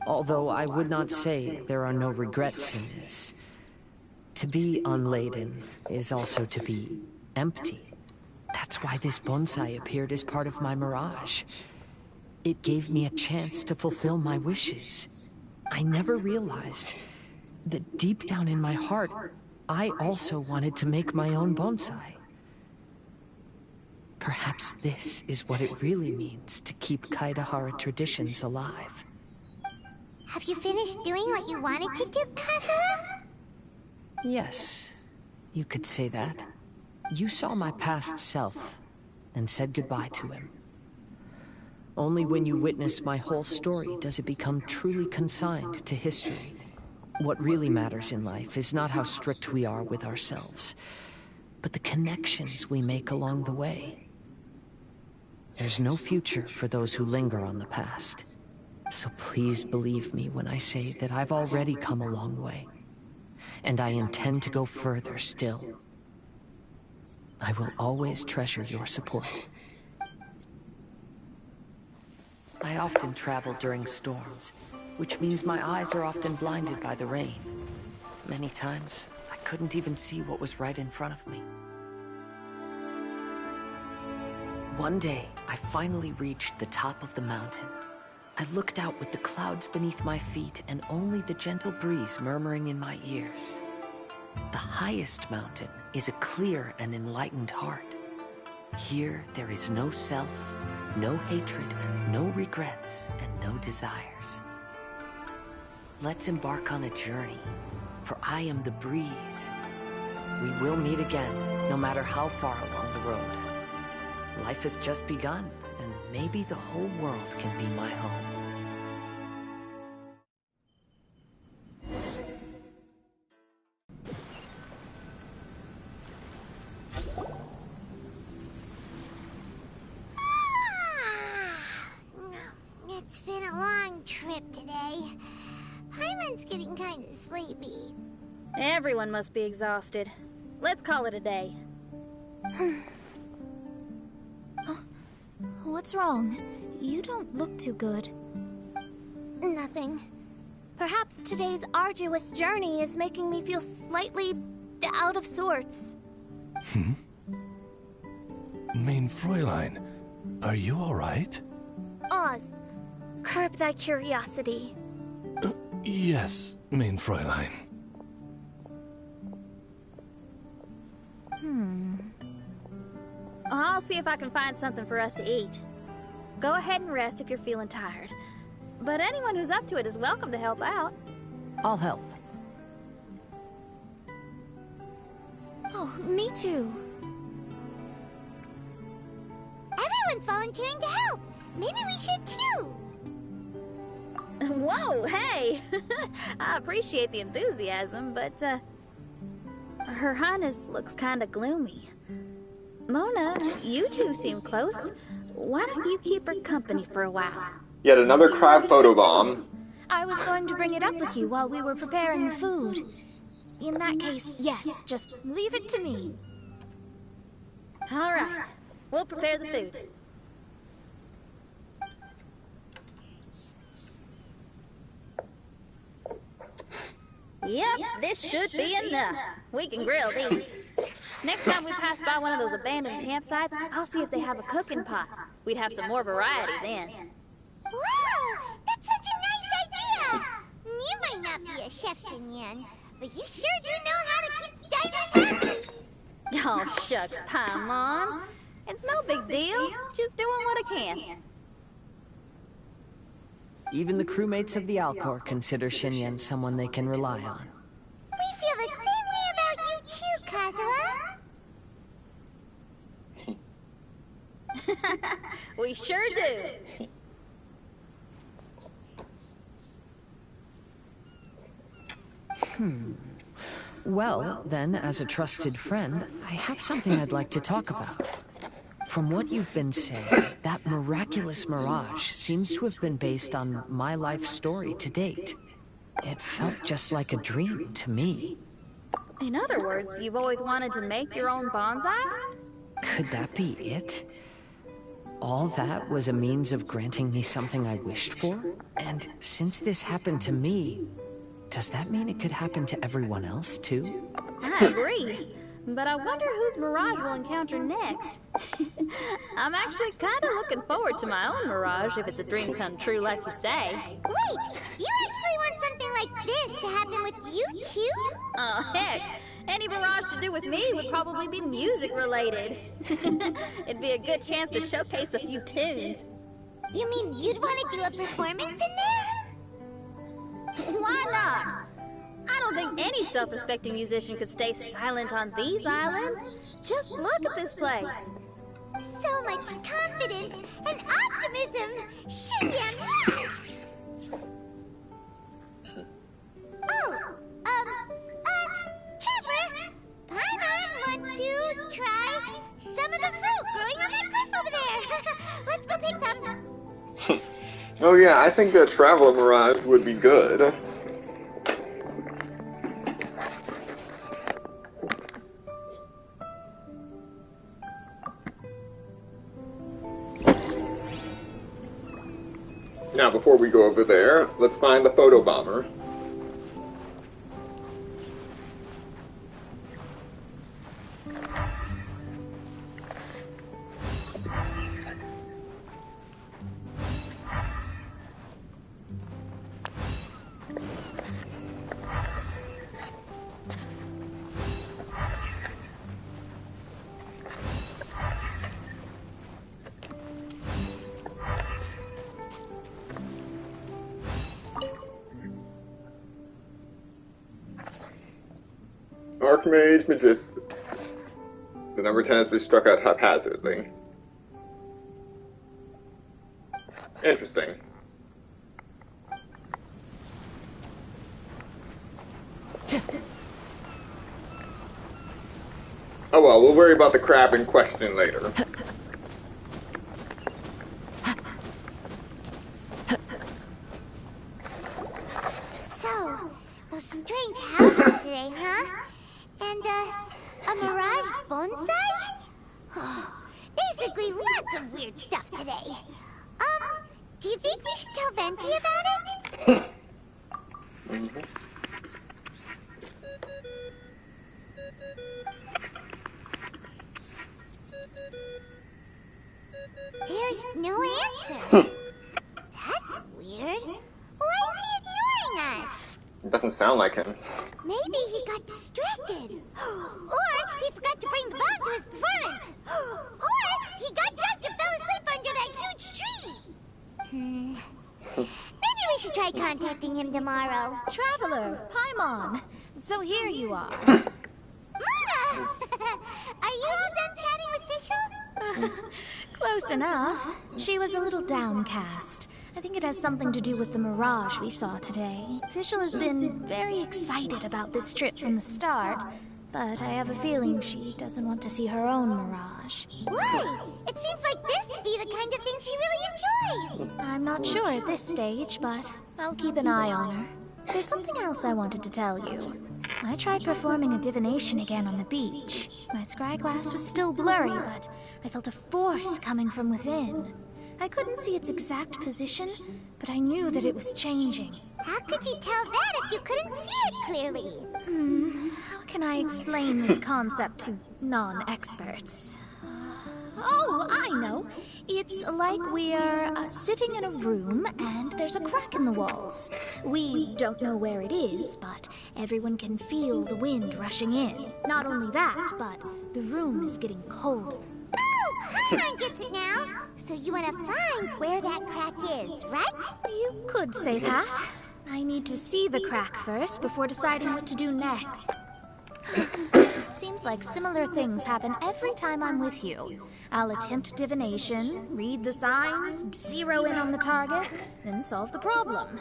Although I would not say there are no regrets in this. To be unladen is also to be empty. That's why this bonsai appeared as part of my mirage. It gave me a chance to fulfill my wishes. I never realized that deep down in my heart, I also wanted to make my own bonsai. Perhaps this is what it really means to keep Kaedahara traditions alive. Have you finished doing what you wanted to do, Kazuma? Yes, you could say that. You saw my past self and said goodbye to him. Only when you witness my whole story does it become truly consigned to history. What really matters in life is not how strict we are with ourselves, but the connections we make along the way. There's no future for those who linger on the past. So please believe me when I say that I've already come a long way. And I intend to go further still. I will always treasure your support. I often travel during storms, which means my eyes are often blinded by the rain. Many times, I couldn't even see what was right in front of me. One day, I finally reached the top of the mountain. I looked out with the clouds beneath my feet and only the gentle breeze murmuring in my ears. The highest mountain is a clear and enlightened heart. Here, there is no self, no hatred, no regrets, and no desires. Let's embark on a journey, for I am the breeze. We will meet again, no matter how far along the road. Life has just begun, and maybe the whole world can be my home. It's been a long trip today. Paimon's getting kind of sleepy. Everyone must be exhausted. Let's call it a day. What's wrong? You don't look too good. Nothing. Perhaps today's arduous journey is making me feel slightly out of sorts. Main Fräulein, are you alright? Oz, curb thy curiosity. Yes, Main Fräulein. I'll see if I can find something for us to eat. Go ahead and rest if you're feeling tired. But anyone who's up to it is welcome to help out. I'll help. Oh, me too. Everyone's volunteering to help. Maybe we should too. Whoa, hey! I appreciate the enthusiasm, but, Her Highness looks kinda gloomy. Mona, you two seem close. Why don't you keep her company for a while? Yet another crab photobomb. I was going to bring it up with you while we were preparing the food. In that case, yes, just leave it to me. All right, we'll prepare the food. Yep, this should be enough. We can grill these. Next time we pass by one of those abandoned campsites, I'll see if they have a cooking pot. We'd have some more variety then. Wow! That's such a nice idea! You might not be a chef, Xinyan, but you sure do know how to keep diners happy! Oh, shucks, Paimon. It's no big deal. Just doing what I can. Even the crewmates of the Alcor consider Xinyan someone they can rely on. We feel the same way about you too, Kazuha. We sure do. Well, then, as a trusted friend, I have something I'd like to talk about. From what you've been saying, that miraculous mirage seems to have been based on my life story to date. It felt just like a dream to me. In other words, you've always wanted to make your own bonsai? Could that be it? All that was a means of granting me something I wished for? And since this happened to me, does that mean it could happen to everyone else, too? I agree. But I wonder whose mirage we'll encounter next. I'm actually kind of looking forward to my own mirage if it's a dream come true like you say. Wait, you actually want something like this to happen with you too? Oh, heck. Any mirage to do with me would probably be music related. It'd be a good chance to showcase a few tunes. You mean you'd want to do a performance in there? Why not? I don't think any self-respecting musician could stay silent on these islands. Just look at this place. So much confidence and optimism! Shinyan rocks! Oh, Trevor! Paimon wants to try some of the fruit growing on that cliff over there. Let's go pick some. Oh yeah, I think a Traveler Mirage would be good. Now, before we go over there, let's find the photo bomber. Archmage Magist. The number 10 has been struck out haphazardly. Interesting. Oh well, we'll worry about the crab in question later. So, those strange houses today, huh? And, a mirage bonsai? Basically, lots of weird stuff today. Do you think we should tell Venti about it? There's no answer. That's weird. Why is he ignoring us? It doesn't sound like him. Maybe he got distracted. Or he forgot to bring the bomb to his performance. Or he got drunk and fell asleep under that huge tree. Maybe we should try contacting him tomorrow. Traveler, Paimon. So here you are. Mona! Are you all done chatting with Fischl? Close enough. She was a little downcast. I think it has something to do with the mirage we saw today. Fischl has been very excited about this trip from the start, but I have a feeling she doesn't want to see her own mirage. Why? It seems like this would be the kind of thing she really enjoys. I'm not sure at this stage, but I'll keep an eye on her. There's something else I wanted to tell you. I tried performing a divination again on the beach. My scryglass was still blurry, but I felt a force coming from within. I couldn't see its exact position, but I knew that it was changing. How could you tell that if you couldn't see it clearly? How can I explain this concept to non-experts? Oh, I know. It's like we're sitting in a room and there's a crack in the walls. We don't know where it is, but everyone can feel the wind rushing in. Not only that, but the room is getting colder. Oh, Paimon gets it now. So you want to find where that crack is, right? You could say that. I need to see the crack first before deciding what to do next. Seems like similar things happen every time I'm with you. I'll attempt divination, read the signs, zero in on the target, then solve the problem.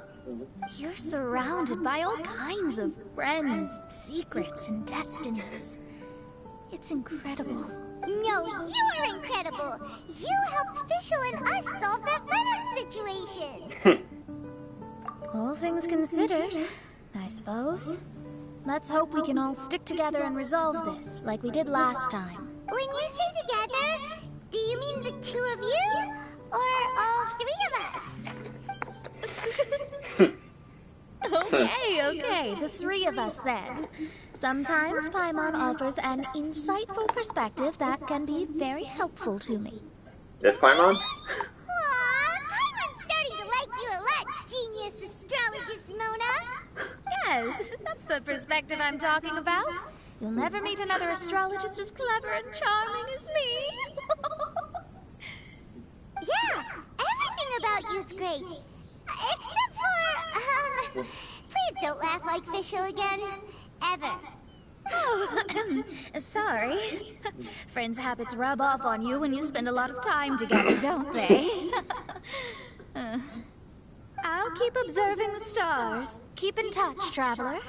You're surrounded by all kinds of friends, secrets, and destinies. It's incredible. No, you are incredible. You helped Fischl and us solve that Leonard situation. All things considered, I suppose. Let's hope we can all stick together and resolve this, like we did last time. When you say together, do you mean the two of you? Or all three of us? Okay, the three of us then. Sometimes Paimon offers an insightful perspective that can be very helpful to me. Yes, Paimon? Aw, Paimon's starting to like you a lot, genius astrologist Mona. Yes, that's the perspective I'm talking about. You'll never meet another astrologist as clever and charming as me. Yeah, everything about you's great. Except for, please don't laugh like Fischl again. Ever. Oh, sorry. Friends' habits rub off on you when you spend a lot of time together, don't they? I'll keep observing the stars. Keep in touch, traveler.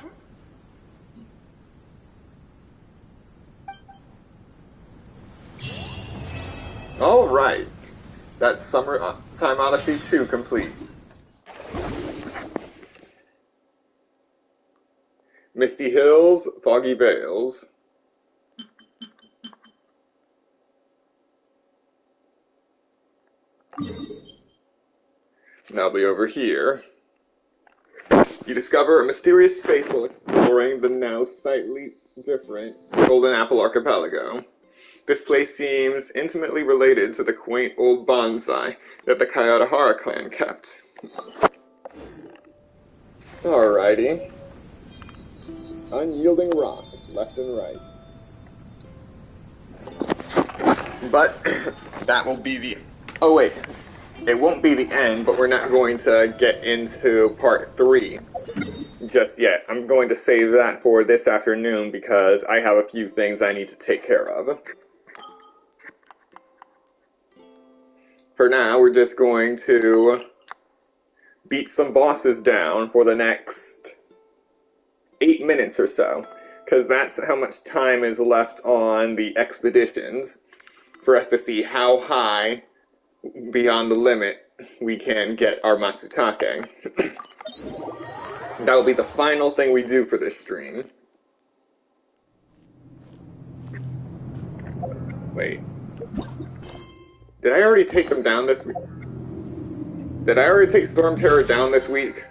Alright. That's Summertime Odyssey 2 complete. Misty Hills, Foggy Vales. Now be over here. You discover a mysterious space while exploring the now slightly different Golden Apple Archipelago. This place seems intimately related to the quaint old bonsai that the Kayadahara clan kept. Alrighty. Unyielding rock, left and right. But that will be the... Oh wait, it won't be the end, but we're not going to get into part 3 just yet. I'm going to save that for this afternoon because I have a few things I need to take care of. For now, we're just going to beat some bosses down for the next 8 minutes or so, because that's how much time is left on the expeditions for us to see how high beyond the limit we can get our Matsutake. That will be the final thing we do for this stream. Wait. Did I already take them down this week? Did I already take Storm Terror down this week?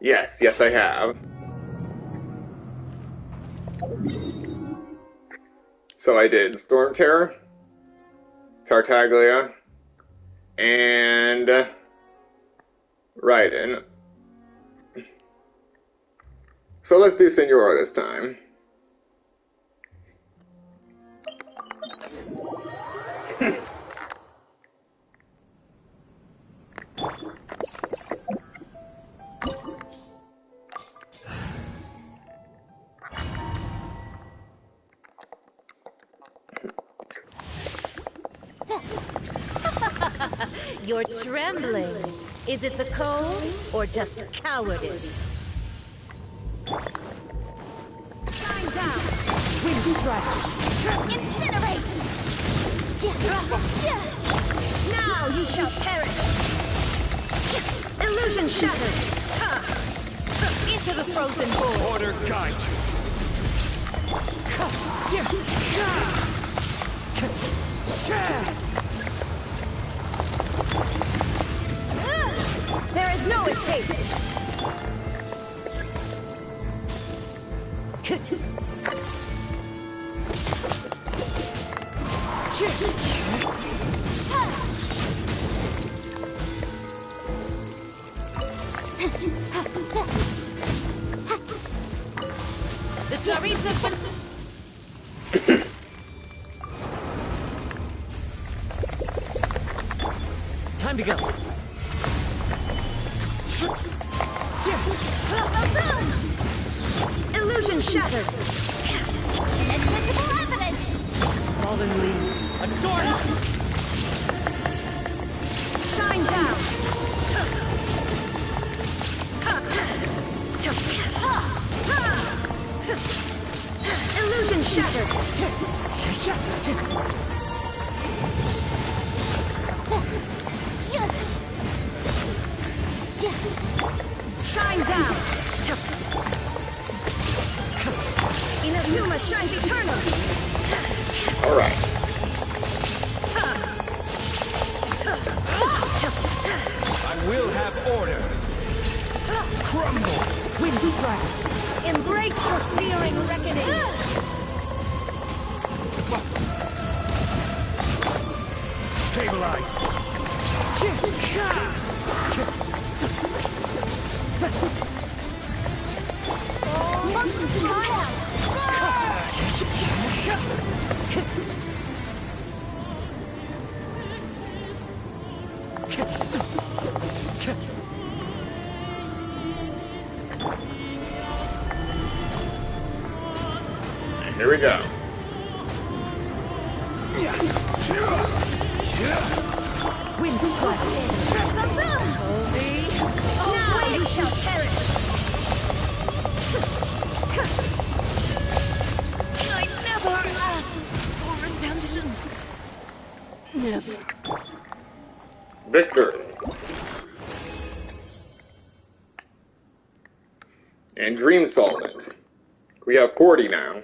Yes, I have. So I did Storm Terror, Tartaglia, and Raiden. So let's do Senora this time. You're trembling. Is it the cold or just cowardice? Shine down! Wind strike! Incinerate! Now you shall perish! Illusion shattered! Into the frozen bowl! Order guide There is no escape! The Tsaritsa... Time to go. Illusion shattered! Invisible evidence! Fallen leaves. Adorn! Shine down! Illusion shattered! Shine down! Inazuma shines eternally! Alright. I will have order. Crumble! Wind strike! Embrace your searing reckoning! Stabilize. Motion to compel. Here we go. Wind strike. Holy. Now you shall perish. I never asked for redemption. Never. Victory. And Dream Solvent. We have 40 now.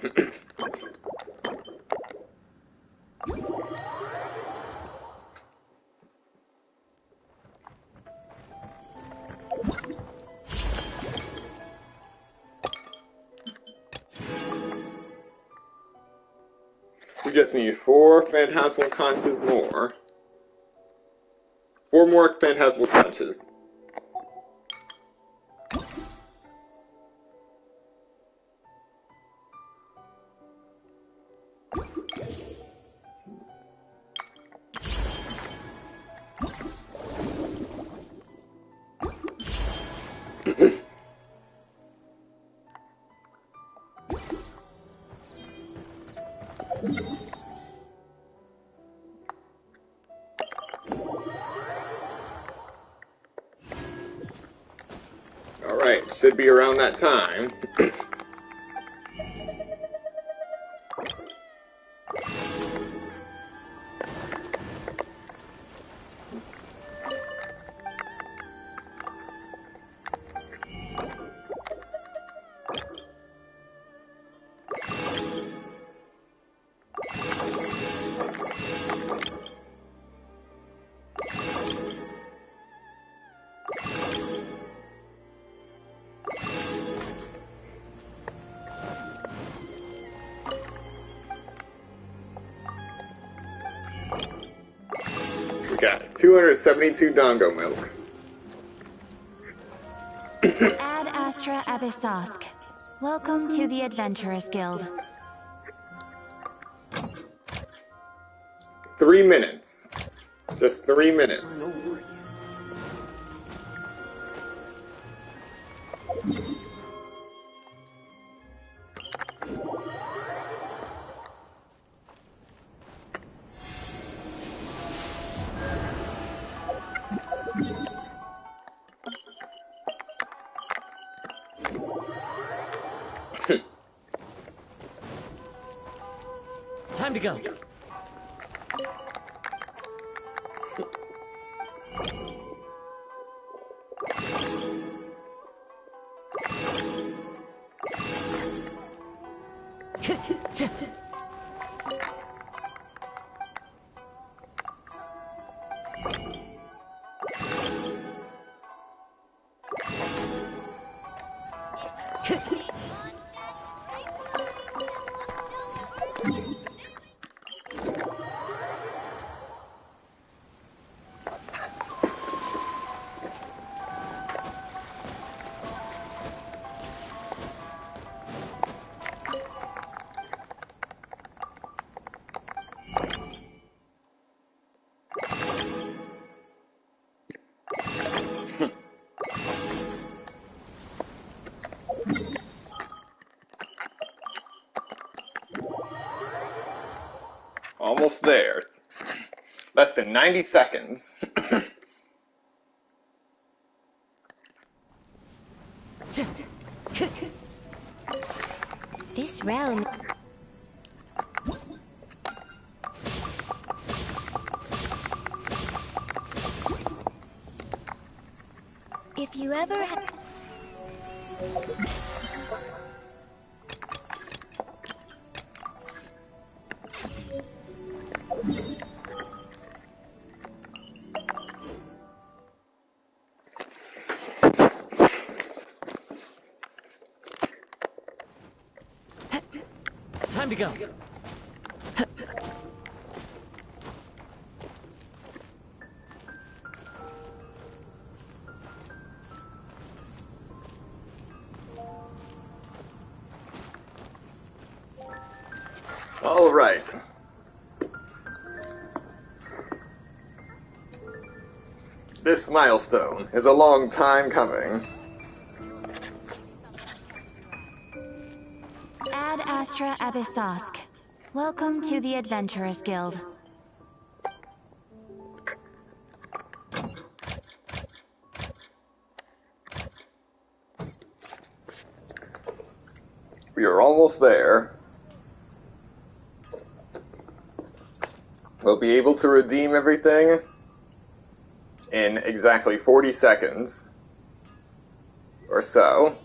We just need 4 Phantasmal Conches more. 4 more Phantasmal Conches. Alright, should be around that time. We got 272 Dongo milk. Ad Astra Abyssosk. Welcome to the Adventurers Guild. 3 minutes. Just 3 minutes. Time to go. Almost there. Less than 90 seconds. This realm... If you ever Time to go. Alright. This milestone is a long time coming. Ad Astra Abyssosk. Welcome to the Adventurers Guild. We are almost there. We'll be able to redeem everything in exactly 40 seconds or so,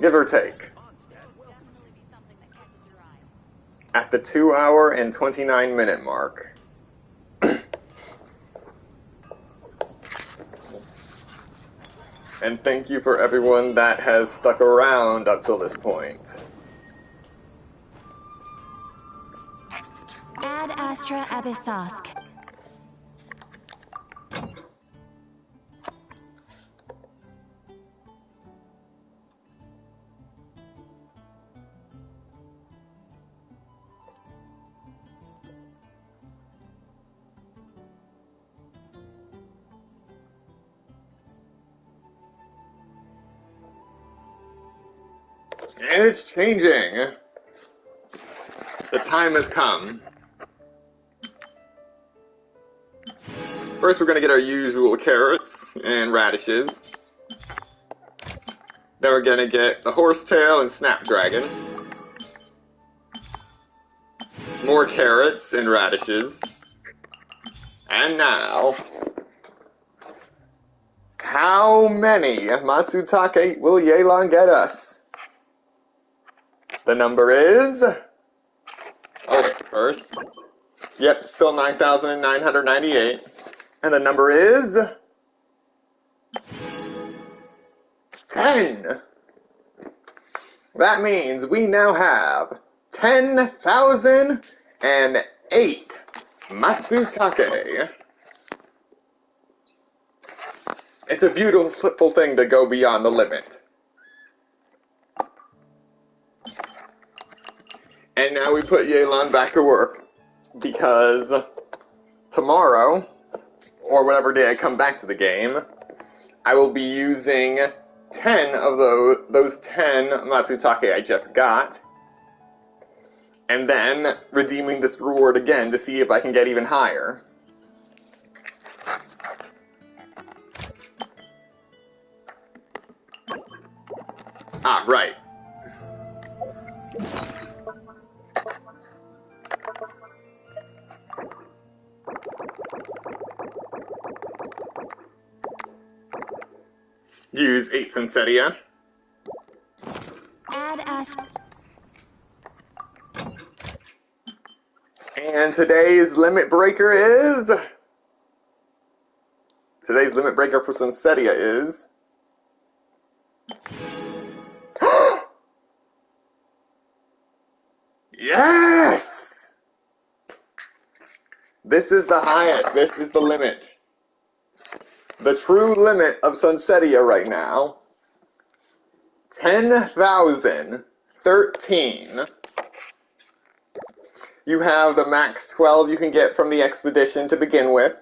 give or take. At the 2-hour and 29-minute mark. And thank you for everyone that has stuck around up till this point. Ad Astra Abyssosk. And it's changing. The time has come. First we're going to get our usual carrots and radishes. Then we're going to get the horsetail and snapdragon. More carrots and radishes. And now, how many Matsutake will Yelan get us? The number is... Oh, first. Yep, still 9,998. And the number is... 10. That means we now have 10,008 Matsutake. It's a beautiful thing to go beyond the limit. And now we put Yelan back to work, because tomorrow, or whatever day I come back to the game, I will be using 10 of those 10 Matsutake I just got, and then redeeming this reward again to see if I can get even higher. Ah, right. Use 8 Sunsetia. Ad Astra. And today's limit breaker is... Today's limit breaker for Sunsetia is... Yes! This is the highest. This is the limit. The true limit of Sunsetia right now. 10,013. You have the max 12 you can get from the expedition to begin with.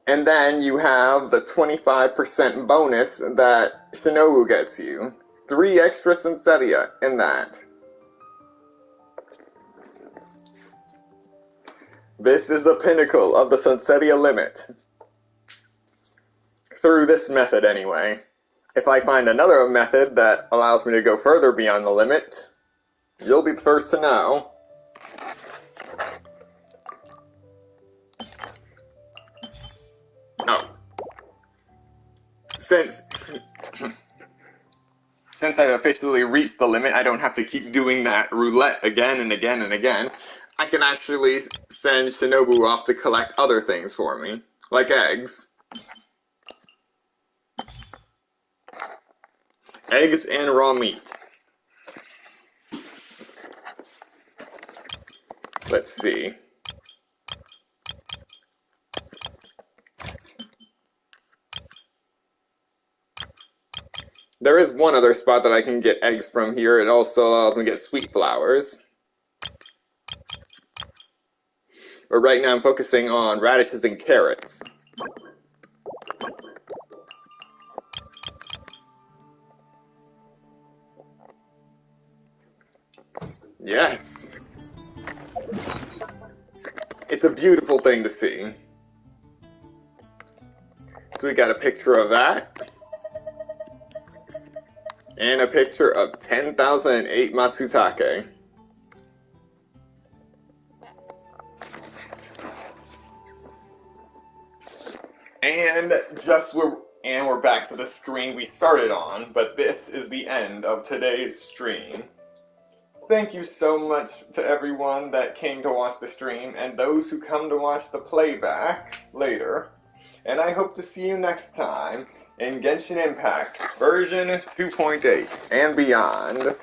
And then you have the 25% bonus that Shinobu gets you. 3 extra Sunsetia in that. This is the pinnacle of the Sunsetia limit. Through this method, anyway. If I find another method that allows me to go further beyond the limit, you'll be the first to know. Oh. Since I've officially reached the limit, I don't have to keep doing that roulette again and again and again. I can actually send Shinobu off to collect other things for me, like eggs. Eggs and raw meat. Let's see. There is one other spot that I can get eggs from here. It also allows me to get sweet flowers. But right now I'm focusing on radishes and carrots. Yes. It's a beautiful thing to see. So we got a picture of that. And a picture of 10,008 Matsutake. And we're back to the screen we started on, but this is the end of today's stream. Thank you so much to everyone that came to watch the stream and those who come to watch the playback later. And I hope to see you next time in Genshin Impact version 2.8 and beyond.